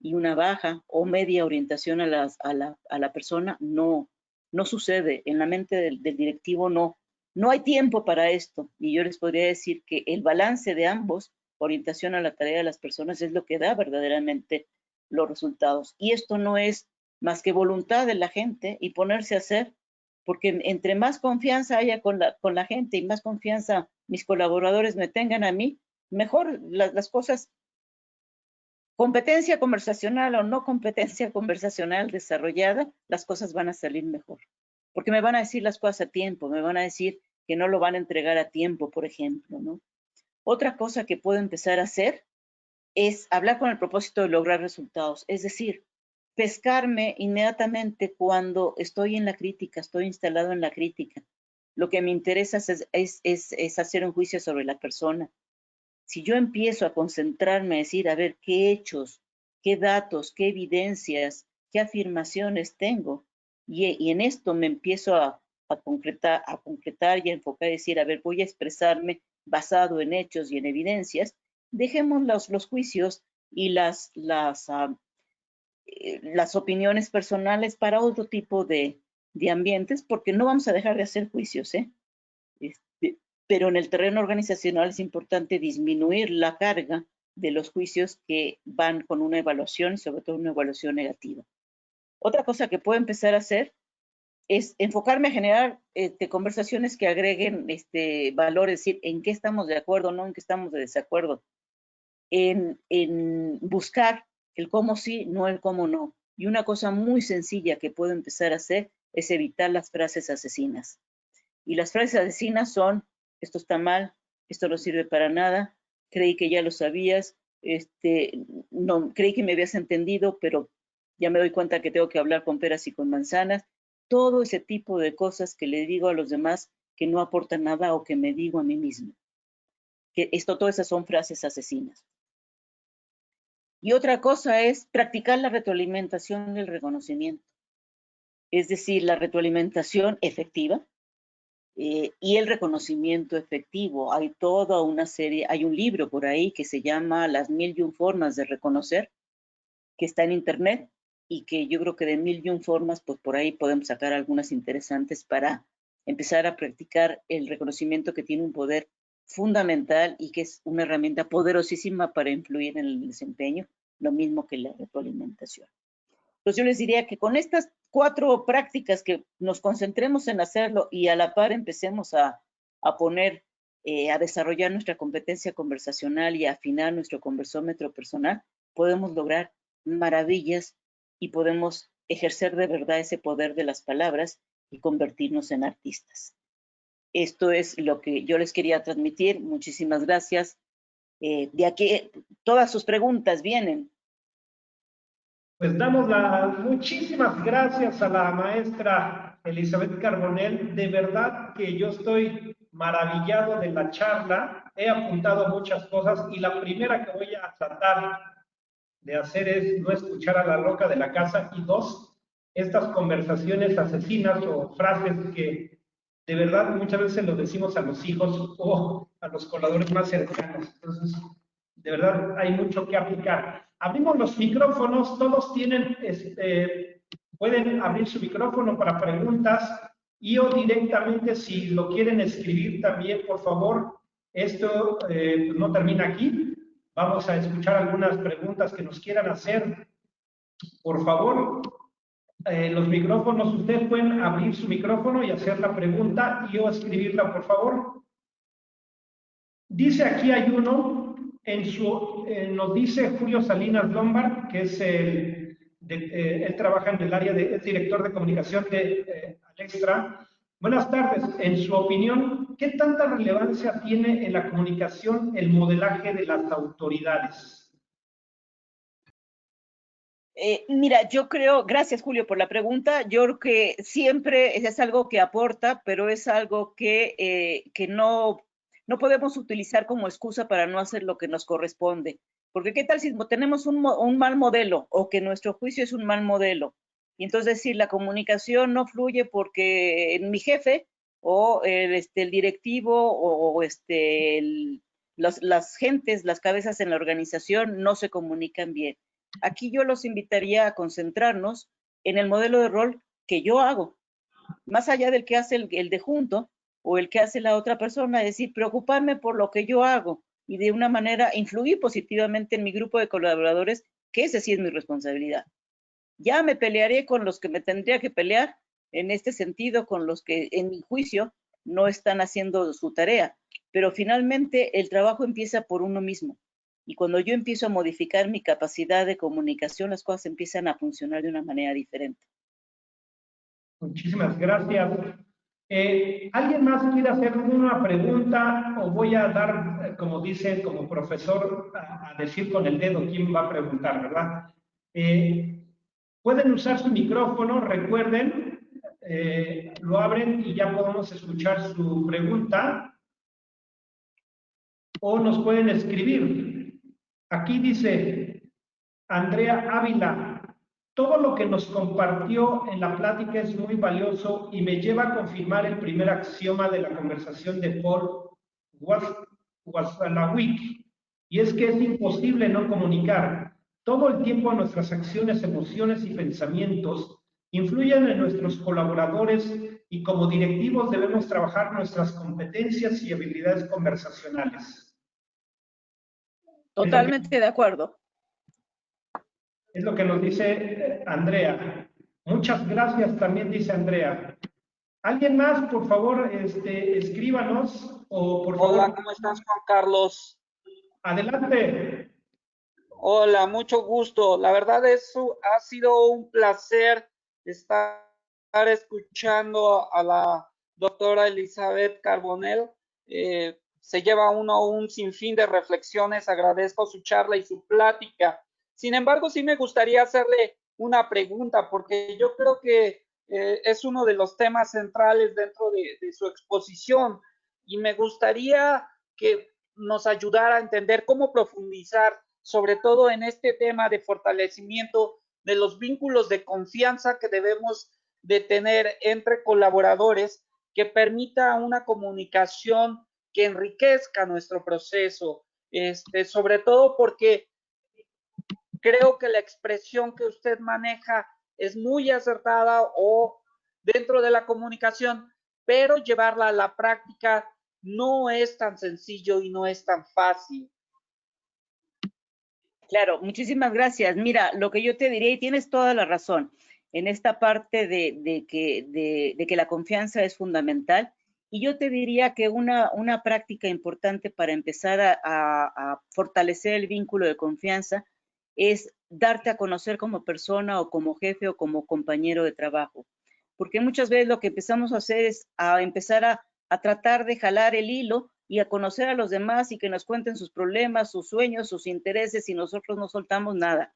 y una baja o media orientación a la persona, no sucede. En la mente del directivo no hay tiempo para esto. Y yo les podría decir que el balance de ambos, orientación a la tarea de las personas, es lo que da verdaderamente los resultados. Y esto no es más que voluntad de la gente y ponerse a hacer, porque entre más confianza haya con la gente y más confianza mis colaboradores me tengan a mí, mejor las cosas. Competencia conversacional o no competencia conversacional desarrollada, las cosas van a salir mejor. Porque me van a decir las cosas a tiempo, me van a decir que no lo van a entregar a tiempo, por ejemplo, ¿no? Otra cosa que puedo empezar a hacer es hablar con el propósito de lograr resultados. Es decir, pescarme inmediatamente cuando estoy en la crítica, estoy instalado en la crítica. Lo que me interesa es hacer un juicio sobre la persona. Si yo empiezo a concentrarme, a decir, a ver, qué hechos, qué datos, qué evidencias, qué afirmaciones tengo, y en esto me empiezo a concretar y a enfocar, y decir, a ver, voy a expresarme basado en hechos y en evidencias, dejemos los juicios y las opiniones personales para otro tipo de ambientes, porque no vamos a dejar de hacer juicios, ¿eh? Pero en el terreno organizacional es importante disminuir la carga de los juicios que van con una evaluación, sobre todo una evaluación negativa. Otra cosa que puedo empezar a hacer es enfocarme a generar conversaciones que agreguen valor, es decir, en qué estamos de acuerdo, no en qué estamos de desacuerdo. En buscar el cómo sí, no el cómo no. Y una cosa muy sencilla que puedo empezar a hacer es evitar las frases asesinas. Y las frases asesinas son: esto está mal, esto no sirve para nada, creí que ya lo sabías, no, creí que me habías entendido, pero ya me doy cuenta que tengo que hablar con peras y con manzanas. Todo ese tipo de cosas que le digo a los demás que no aportan nada o que me digo a mí mismo. Todas esas son frases asesinas. Y otra cosa es practicar la retroalimentación y el reconocimiento. Es decir, la retroalimentación efectiva, y el reconocimiento efectivo. Hay toda una serie, hay un libro por ahí que se llama Las 1001 formas de reconocer, que está en internet y que yo creo que de 1001 formas, pues por ahí podemos sacar algunas interesantes para empezar a practicar el reconocimiento, que tiene un poder fundamental y que es una herramienta poderosísima para influir en el desempeño, lo mismo que la retroalimentación. Entonces yo les diría que con estas 4 prácticas que nos concentremos en hacerlo y a la par empecemos a a poner, a desarrollar nuestra competencia conversacional y a afinar nuestro conversómetro personal, podemos lograr maravillas y podemos ejercer de verdad ese poder de las palabras y convertirnos en artistas. Esto es lo que yo les quería transmitir. Muchísimas gracias. De aquí, todas sus preguntas vienen. Pues damos las muchísimas gracias a la maestra Elizabeth Carbonell. De verdad que yo estoy maravillado de la charla. He apuntado muchas cosas y la primera que voy a tratar de hacer es no escuchar a la loca de la casa, y dos, estas conversaciones asesinas o frases que de verdad muchas veces lo decimos a los hijos o a los coladores más cercanos. Entonces, de verdad hay mucho que aplicar. Abrimos los micrófonos, todos tienen, pueden abrir su micrófono para preguntas y o directamente si lo quieren escribir también, por favor. Esto no termina aquí. Vamos a escuchar algunas preguntas que nos quieran hacer. Por favor, los micrófonos, ustedes pueden abrir su micrófono y hacer la pregunta y o escribirla, por favor. Dice aquí hay uno, nos dice Julio Salinas Lombard, que es él trabaja en el área es director de comunicación de Alextra. Buenas tardes. En su opinión, ¿qué tanta relevancia tiene en la comunicación el modelaje de las autoridades? Mira, yo creo, gracias Julio por la pregunta, yo creo que siempre es algo que aporta, pero es algo que no podemos utilizar como excusa para no hacer lo que nos corresponde. Porque qué tal si tenemos un mal modelo o que nuestro juicio es un mal modelo. Y entonces decir, la comunicación no fluye porque mi jefe o el directivo o las gentes, las cabezas en la organización no se comunican bien. Aquí yo los invitaría a concentrarnos en el modelo de rol que yo hago, más allá del que hace el de junto o el que hace la otra persona, es decir, preocuparme por lo que yo hago y de una manera influir positivamente en mi grupo de colaboradores, que esa sí es mi responsabilidad. Ya me pelearé con los que me tendría que pelear, en este sentido, con los que en mi juicio no están haciendo su tarea, pero finalmente el trabajo empieza por uno mismo. Y cuando yo empiezo a modificar mi capacidad de comunicación, las cosas empiezan a funcionar de una manera diferente. Muchísimas gracias. ¿Alguien más quiere hacer una pregunta o voy a dar, como dice, como profesor, a decir con el dedo quién va a preguntar, ¿verdad? Pueden usar su micrófono, recuerden, lo abren y ya podemos escuchar su pregunta, o nos pueden escribir. Aquí dice Andrea Ávila: todo lo que nos compartió en la plática es muy valioso y me lleva a confirmar el primer axioma de la conversación de Paul Watzlawick, y es que es imposible no comunicar. Todo el tiempo nuestras acciones, emociones y pensamientos influyen en nuestros colaboradores y como directivos debemos trabajar nuestras competencias y habilidades conversacionales. Totalmente de acuerdo. Es lo que nos dice Andrea. Muchas gracias, también dice Andrea. ¿Alguien más, por favor, escríbanos o por favor? Hola, ¿cómo estás, Juan Carlos? Adelante. Hola, mucho gusto. La verdad ha sido un placer estar escuchando a la doctora Elizabeth Carbonell. Se lleva uno un sinfín de reflexiones. Agradezco su charla y su plática. Sin embargo, sí me gustaría hacerle una pregunta, porque yo creo que es uno de los temas centrales dentro de su exposición, y me gustaría que nos ayudara a entender cómo profundizar, sobre todo en este tema de fortalecimiento de los vínculos de confianza que debemos de tener entre colaboradores, que permita una comunicación que enriquezca nuestro proceso, sobre todo porque creo que la expresión que usted maneja es muy acertada o dentro de la comunicación, pero llevarla a la práctica no es tan sencillo y no es tan fácil. Claro, muchísimas gracias. Mira, lo que yo te diría, y tienes toda la razón, en esta parte de que la confianza es fundamental Y yo te diría que una práctica importante para empezar a fortalecer el vínculo de confianza es darte a conocer como persona o como jefe o como compañero de trabajo. Porque muchas veces lo que empezamos a hacer es a empezar a tratar de jalar el hilo y a conocer a los demás y que nos cuenten sus problemas, sus sueños, sus intereses y nosotros no soltamos nada.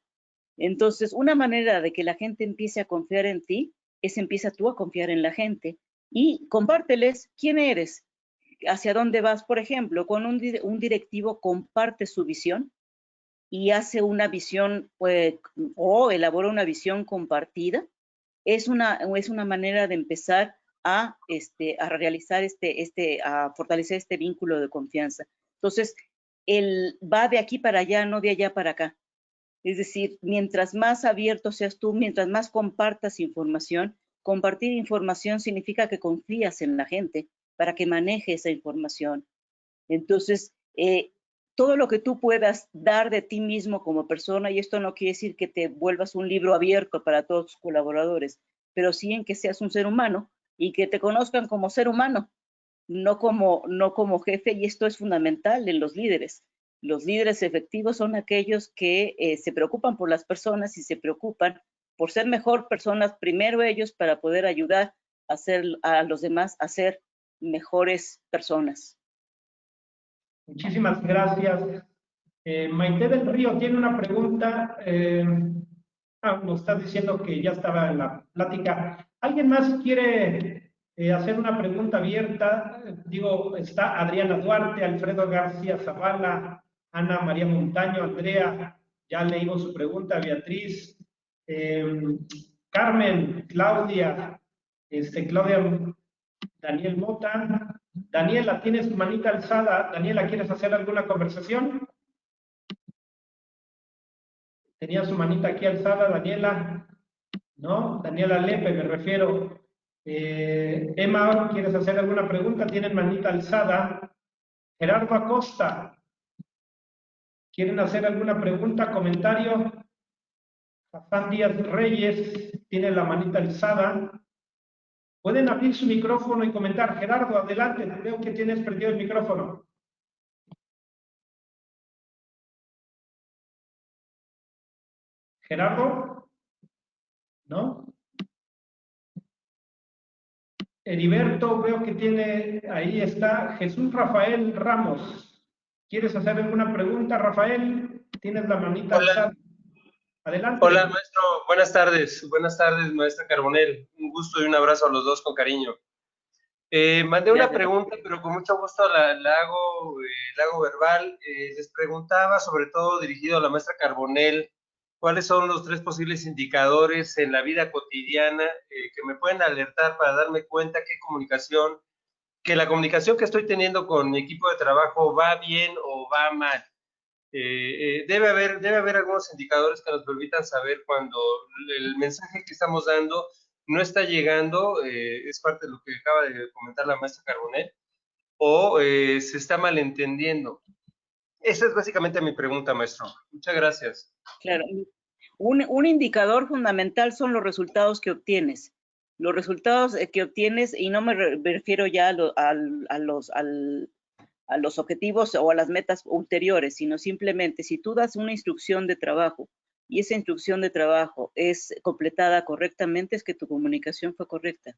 Entonces, una manera de que la gente empiece a confiar en ti es empieza tú a confiar en la gente y compárteles quién eres, hacia dónde vas. Por ejemplo, con un directivo comparte su visión y hace una visión o elabora una visión compartida. Es una manera de empezar a realizar a fortalecer este vínculo de confianza. Entonces, él va de aquí para allá, no de allá para acá. Es decir, mientras más abierto seas tú, mientras más compartas información, compartir información significa que confías en la gente para que maneje esa información. Entonces, todo lo que tú puedas dar de ti mismo como persona, y esto no quiere decir que te vuelvas un libro abierto para todos tus colaboradores, pero sí en que seas un ser humano y que te conozcan como ser humano, no como jefe, y esto es fundamental en los líderes. Los líderes efectivos son aquellos que se preocupan por las personas y se preocupan por ser mejor personas primero ellos para poder ayudar a los demás a ser mejores personas. Muchísimas gracias. Maite del Río tiene una pregunta. Nos estás diciendo que ya estaba en la plática. ¿Alguien más quiere hacer una pregunta abierta? Digo, está Adriana Duarte, Alfredo García Zavala, Ana María Montaño, Andrea, ya leímos su pregunta, Beatriz, Carmen, Claudia, Claudia, Daniel Mota. Daniela, tienes tu manita alzada. Daniela, ¿quieres hacer alguna conversación? Tenía su manita aquí alzada, Daniela. ¿No? Daniela Lepe, me refiero. Emma, ¿quieres hacer alguna pregunta? Tienen manita alzada. Gerardo Acosta, ¿quieren hacer alguna pregunta, comentario? Hassan Díaz Reyes tiene la manita alzada. Pueden abrir su micrófono y comentar. Gerardo, adelante, veo que tienes prendido el micrófono. Gerardo, ¿no? Heriberto, veo que tiene, ahí está, Jesús Rafael Ramos. ¿Quieres hacer alguna pregunta, Rafael? Tienes la manita alzada. Adelante. Hola, maestro. Buenas tardes. Buenas tardes, maestra Carbonell. Un gusto y un abrazo a los dos con cariño. Mandé una pregunta, pero con mucho gusto la hago verbal. Les preguntaba, sobre todo dirigido a la maestra Carbonell, ¿cuáles son los 3 posibles indicadores en la vida cotidiana que me pueden alertar para darme cuenta que la comunicación que estoy teniendo con mi equipo de trabajo va bien o va mal? Debe haber algunos indicadores que nos permitan saber cuando el mensaje que estamos dando no está llegando, es parte de lo que acaba de comentar la maestra Carbonell, o se está malentendiendo. Esa es básicamente mi pregunta, maestro. Muchas gracias. Claro. Un indicador fundamental son los resultados que obtienes. Los resultados que obtienes, y no me refiero ya a los objetivos o a las metas ulteriores, sino simplemente si tú das una instrucción de trabajo y esa instrucción de trabajo es completada correctamente, es que tu comunicación fue correcta.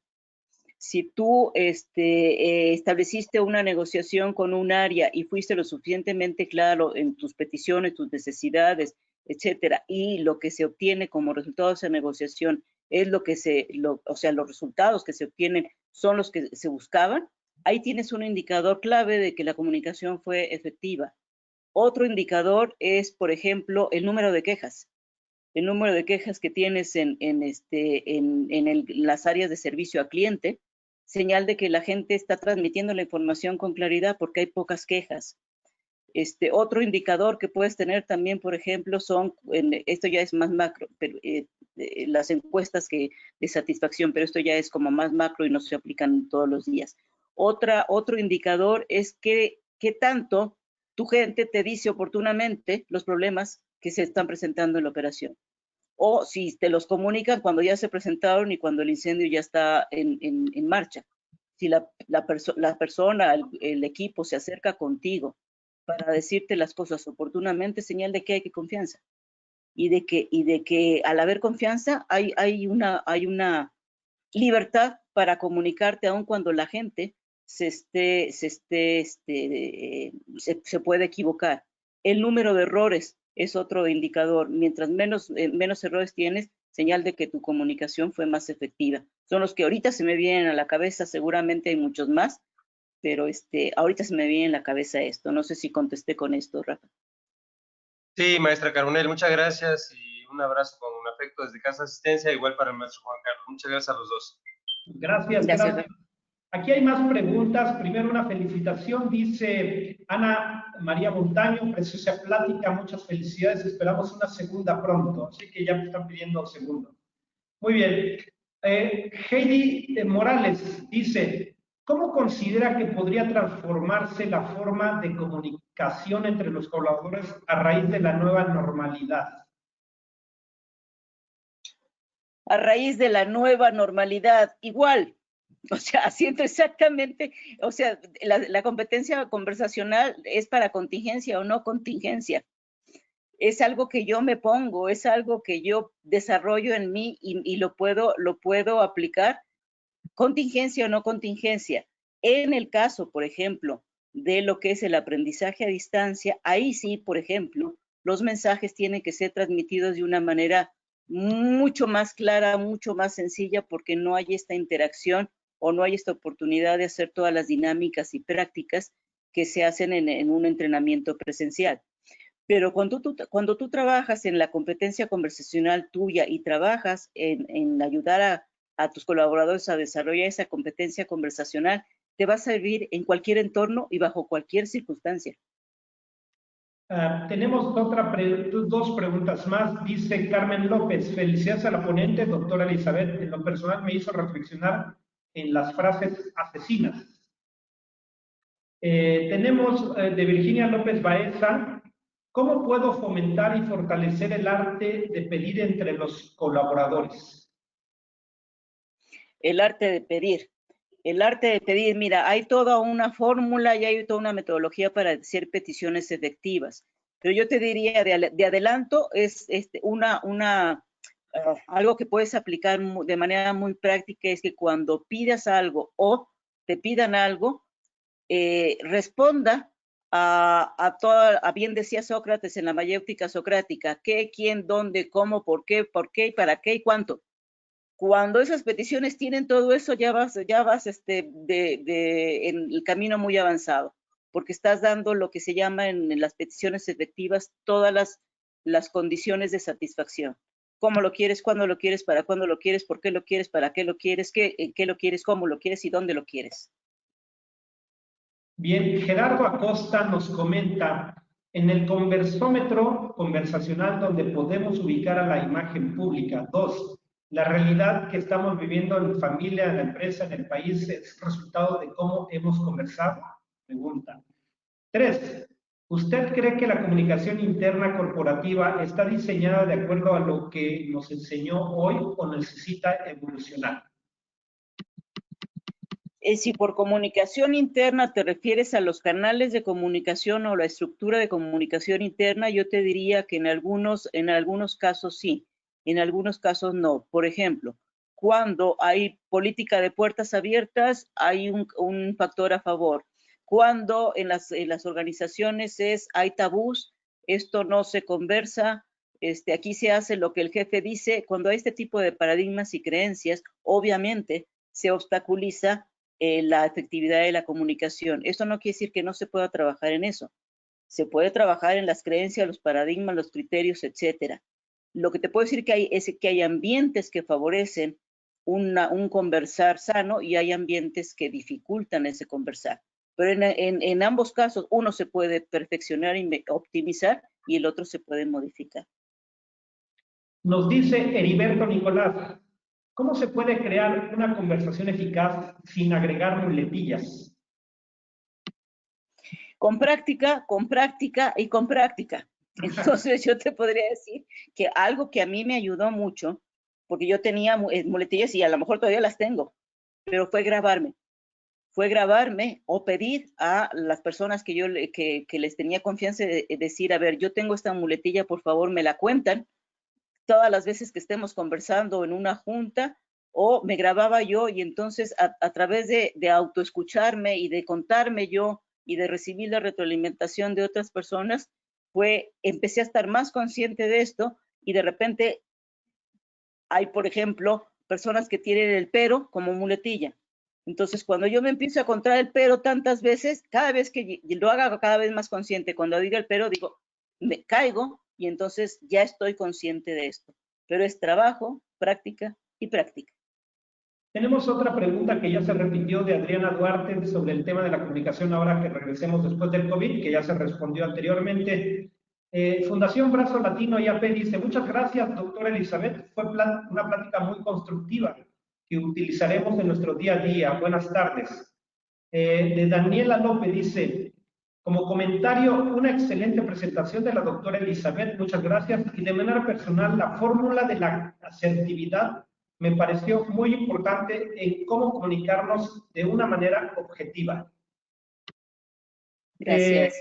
Si tú estableciste una negociación con un área y fuiste lo suficientemente claro en tus peticiones, tus necesidades, etcétera, y lo que se obtiene como resultado de esa negociación es o sea, los resultados que se obtienen son los que se buscaban, ahí tienes un indicador clave de que la comunicación fue efectiva. Otro indicador es, por ejemplo, el número de quejas. El número de quejas que tienes en las áreas de servicio a cliente, señal de que la gente está transmitiendo la información con claridad porque hay pocas quejas. Otro indicador que puedes tener también, por ejemplo, esto ya es más macro, pero, las encuestas de satisfacción, pero esto ya es como más macro y no se aplican todos los días. Otro indicador es qué tanto tu gente te dice oportunamente los problemas que se están presentando en la operación. O si te los comunican cuando ya se presentaron y cuando el incendio ya está en marcha. Si la persona, el equipo se acerca contigo para decirte las cosas oportunamente, señal de que hay confianza. Y de que al haber confianza hay una libertad para comunicarte aun cuando la gente se puede equivocar. El número de errores es otro indicador. Mientras menos errores tienes, señal de que tu comunicación fue más efectiva. Son los que ahorita se me vienen a la cabeza, seguramente hay muchos más, pero ahorita se me viene en la cabeza esto. No sé si contesté con esto, Rafa. Sí, maestra Carbonell, muchas gracias y un abrazo con un afecto desde Casa Asistencia, igual para el maestro Juan Carlos. Muchas gracias a los dos. Gracias. Aquí hay más preguntas. Primero, una felicitación. Dice Ana María Montaño, preciosa plática, muchas felicidades. Esperamos una segunda pronto. Así que ya me están pidiendo segundo. Muy bien. Heidi Morales dice, ¿cómo considera que podría transformarse la forma de comunicación entre los colaboradores a raíz de la nueva normalidad? A raíz de la nueva normalidad, igual. O sea, haciendo exactamente, o sea, la competencia conversacional es para contingencia o no contingencia. Es algo que yo me pongo, es algo que yo desarrollo en mí y lo puedo aplicar, contingencia o no contingencia. En el caso, por ejemplo, de lo que es el aprendizaje a distancia, ahí sí, por ejemplo, los mensajes tienen que ser transmitidos de una manera mucho más clara, mucho más sencilla, porque no hay esta interacción o no hay esta oportunidad de hacer todas las dinámicas y prácticas que se hacen en un entrenamiento presencial. Pero cuando tú trabajas en la competencia conversacional tuya y trabajas en ayudar a tus colaboradores a desarrollar esa competencia conversacional, te va a servir en cualquier entorno y bajo cualquier circunstancia. Tenemos dos preguntas más. Dice Carmen López, felicidades a la ponente, doctora Elizabeth. En lo personal me hizo reflexionar en las frases asesinas. Tenemos de Virginia López Baeza, ¿cómo puedo fomentar y fortalecer el arte de pedir entre los colaboradores? El arte de pedir. El arte de pedir, mira, hay toda una fórmula y hay toda una metodología para hacer peticiones efectivas. Pero yo te diría de adelanto es algo que puedes aplicar de manera muy práctica, es que cuando pidas algo o te pidan algo, responda a bien decía Sócrates en la mayéutica socrática, qué, quién, dónde, cómo, por qué y para qué y cuánto. Cuando esas peticiones tienen todo eso, ya vas en el camino muy avanzado, porque estás dando lo que se llama en las peticiones efectivas todas las condiciones de satisfacción. ¿Cómo lo quieres? ¿Cuándo lo quieres? ¿Para cuándo lo quieres? ¿Por qué lo quieres? ¿Para qué lo quieres? ¿Qué lo quieres? ¿Cómo lo quieres? ¿Y dónde lo quieres? Bien, Gerardo Acosta nos comenta, en el conversómetro conversacional donde podemos ubicar a la imagen pública. 2. La realidad que estamos viviendo en familia, en la empresa, en el país, es resultado de cómo hemos conversado. Pregunta. 3. ¿Usted cree que la comunicación interna corporativa está diseñada de acuerdo a lo que nos enseñó hoy o necesita evolucionar? Si por comunicación interna te refieres a los canales de comunicación o la estructura de comunicación interna, yo te diría que en algunos casos sí, en algunos casos no. Por ejemplo, cuando hay política de puertas abiertas, hay un factor a favor. Cuando en las organizaciones hay tabús, esto no se conversa, aquí se hace lo que el jefe dice. Cuando hay este tipo de paradigmas y creencias, obviamente se obstaculiza la efectividad de la comunicación. Esto no quiere decir que no se pueda trabajar en eso. Se puede trabajar en las creencias, los paradigmas, los criterios, etcétera. Lo que te puedo decir es que hay ambientes que favorecen un conversar sano y hay ambientes que dificultan ese conversar. Pero en ambos casos, uno se puede perfeccionar y optimizar y el otro se puede modificar. Nos dice Heriberto Nicolás, ¿cómo se puede crear una conversación eficaz sin agregar muletillas? Con práctica y con práctica. Entonces yo te podría decir que algo que a mí me ayudó mucho, porque yo tenía muletillas y a lo mejor todavía las tengo, pero fue grabarme. fue grabarme o pedir a las personas que que les tenía confianza, decir, a ver, yo tengo esta muletilla, por favor, me la cuentan todas las veces que estemos conversando en una junta, o me grababa yo y entonces a través de autoescucharme y de contarme yo y de recibir la retroalimentación de otras personas, empecé a estar más consciente de esto y de repente hay, por ejemplo, personas que tienen el pero como muletilla. Entonces, cuando yo me empiezo a contar el pero tantas veces, cada vez que lo haga cada vez más consciente, cuando diga el pero, digo, me caigo y entonces ya estoy consciente de esto. Pero es trabajo, práctica y práctica. Tenemos otra pregunta que ya se repitió de Adriana Duarte sobre el tema de la comunicación ahora que regresemos después del COVID, que ya se respondió anteriormente. Fundación Brazo Latino IAP dice, muchas gracias, doctora Elizabeth. Fue una plática muy constructiva que utilizaremos en nuestro día a día. Buenas tardes. De Daniela López dice, como comentario, una excelente presentación de la doctora Elizabeth, muchas gracias. Y de manera personal, la fórmula de la asertividad me pareció muy importante en cómo comunicarnos de una manera objetiva. Gracias.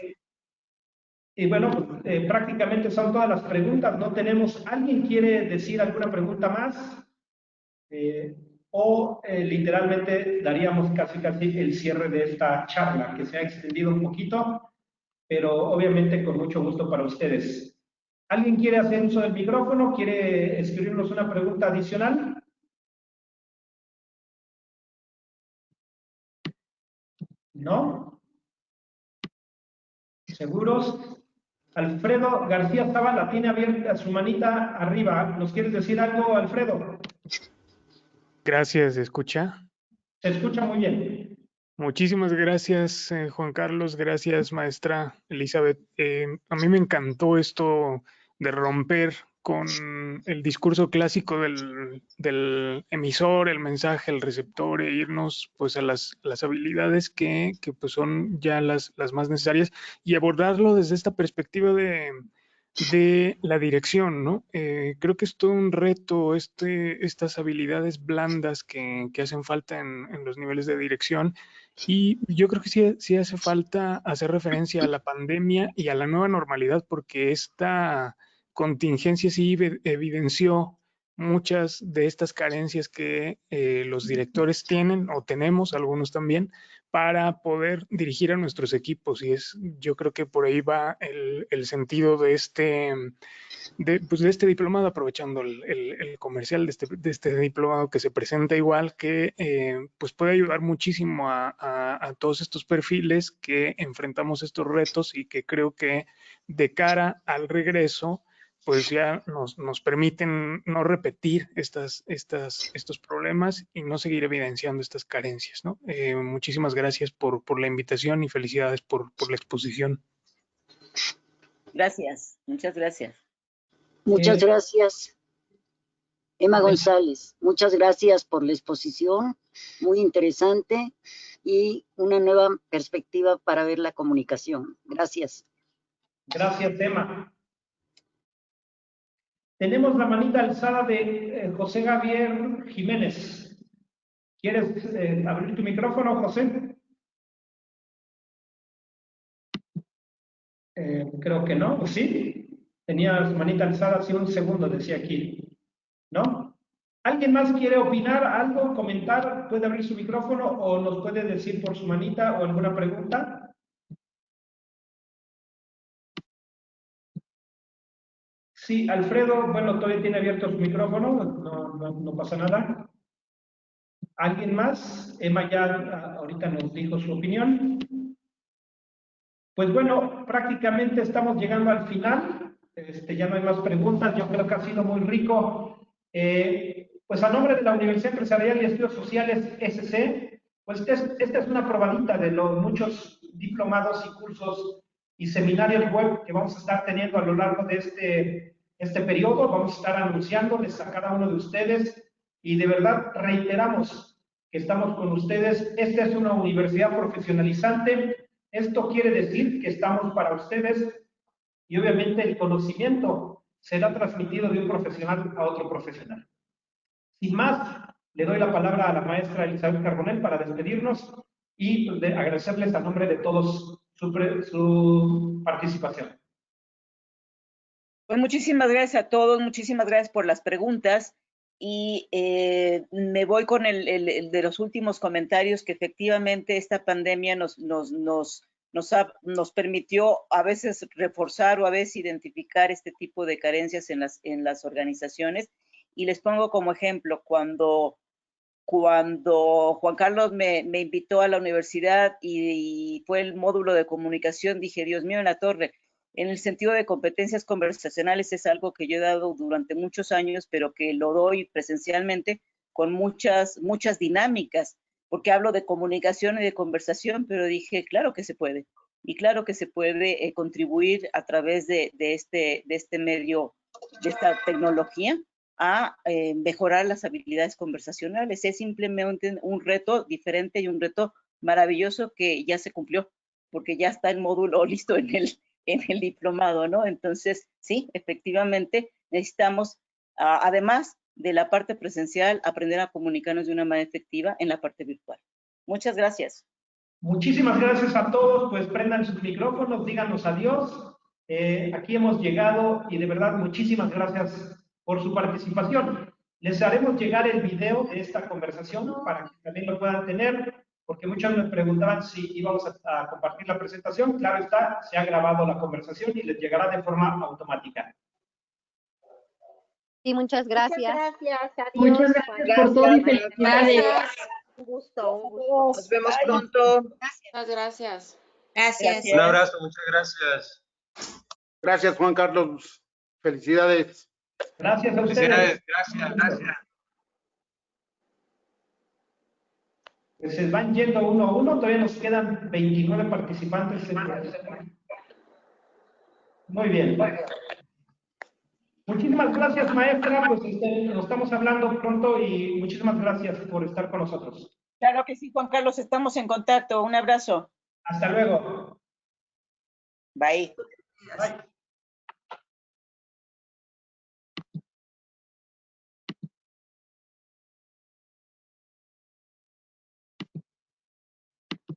Y bueno, prácticamente son todas las preguntas. ¿No tenemos? ¿Alguien quiere decir alguna pregunta más? Literalmente daríamos casi el cierre de esta charla, que se ha extendido un poquito, pero obviamente con mucho gusto para ustedes. ¿Alguien quiere hacer uso del micrófono? ¿Quiere escribirnos una pregunta adicional? ¿No? ¿Seguros? Alfredo García Zavala tiene abierta su manita arriba. ¿Nos quieres decir algo, Alfredo? Gracias, ¿se escucha? Se escucha muy bien. Muchísimas gracias, Juan Carlos. Gracias, maestra Elizabeth. A mí me encantó esto de romper con el discurso clásico del emisor, el mensaje, el receptor, e irnos pues a las habilidades que pues son ya las más necesarias y abordarlo desde esta perspectiva de la dirección, ¿no? Creo que es todo un reto estas habilidades blandas que hacen falta en los niveles de dirección, y yo creo que sí hace falta hacer referencia a la pandemia y a la nueva normalidad, porque esta contingencia sí evidenció muchas de estas carencias que los directores tienen o tenemos, algunos también, para poder dirigir a nuestros equipos, y yo creo que por ahí va el sentido de este diplomado, aprovechando el comercial de este diplomado que se presenta igual, que pues puede ayudar muchísimo a todos estos perfiles que enfrentamos estos retos, y que creo que de cara al regreso pues ya nos permiten no repetir estos problemas y no seguir evidenciando estas carencias, ¿no? Muchísimas gracias por la invitación y felicidades por la exposición. Gracias, muchas gracias. Muchas gracias, Emma González. Muchas gracias por la exposición, muy interesante y una nueva perspectiva para ver la comunicación. Gracias. Gracias, Emma. Tenemos la manita alzada de José Javier Jiménez. ¿Quieres abrir tu micrófono, José? Creo que no, ¿o sí? Tenía su manita alzada hace un segundo, decía aquí. ¿No? ¿Alguien más quiere opinar algo, comentar? ¿Puede abrir su micrófono o nos puede decir por su manita o alguna pregunta? Sí, Alfredo, bueno, todavía tiene abierto su micrófono, no pasa nada. ¿Alguien más? Emma ya ahorita nos dijo su opinión. Pues bueno, prácticamente estamos llegando al final. Ya no hay más preguntas. Yo creo que ha sido muy rico. Pues a nombre de la Universidad Empresarial y Estudios Sociales SC, pues esta es una probadita de los muchos diplomados y cursos y seminarios web que vamos a estar teniendo a lo largo de este periodo. Vamos a estar anunciándoles a cada uno de ustedes, y de verdad reiteramos que estamos con ustedes. Esta es una universidad profesionalizante. Esto quiere decir que estamos para ustedes, y obviamente el conocimiento será transmitido de un profesional a otro profesional. Sin más, le doy la palabra a la maestra Elizabeth Carbonell para despedirnos y agradecerles a nombre de todos su participación. Pues muchísimas gracias a todos, muchísimas gracias por las preguntas y me voy con el de los últimos comentarios, que efectivamente esta pandemia nos permitió a veces reforzar o a veces identificar este tipo de carencias en las organizaciones. Y les pongo como ejemplo, cuando Juan Carlos me invitó a la universidad y fue el módulo de comunicación, dije, Dios mío, en la torre. En el sentido de competencias conversacionales es algo que yo he dado durante muchos años, pero que lo doy presencialmente con muchas dinámicas, porque hablo de comunicación y de conversación, pero dije, claro que se puede. Y claro que se puede contribuir a través de este medio, de esta tecnología, a mejorar las habilidades conversacionales. Es simplemente un reto diferente y un reto maravilloso que ya se cumplió, porque ya está el módulo listo en el diplomado, ¿no? Entonces, sí, efectivamente, necesitamos, además de la parte presencial, aprender a comunicarnos de una manera efectiva en la parte virtual. Muchas gracias. Muchísimas gracias a todos, pues prendan sus micrófonos, díganos adiós. Aquí hemos llegado y de verdad muchísimas gracias por su participación. Les haremos llegar el video de esta conversación para que también lo puedan tener, porque muchos me preguntaban si íbamos a compartir la presentación. Claro está, se ha grabado la conversación y les llegará de forma automática. Sí, muchas gracias. Muchas gracias, adiós. Muchas gracias por todo y felicidades. Un gusto, un gusto. Nos vemos pronto. Muchas gracias. Gracias. Un abrazo, muchas gracias. Gracias, Juan Carlos. Felicidades. Gracias a ustedes. Felicidades, gracias. Pues se van yendo uno a uno, todavía nos quedan 29 participantes. Muy bien. Muchísimas gracias, maestra. Pues nos estamos hablando pronto y muchísimas gracias por estar con nosotros. Claro que sí, Juan Carlos, estamos en contacto. Un abrazo. Hasta luego. Bye. Bye.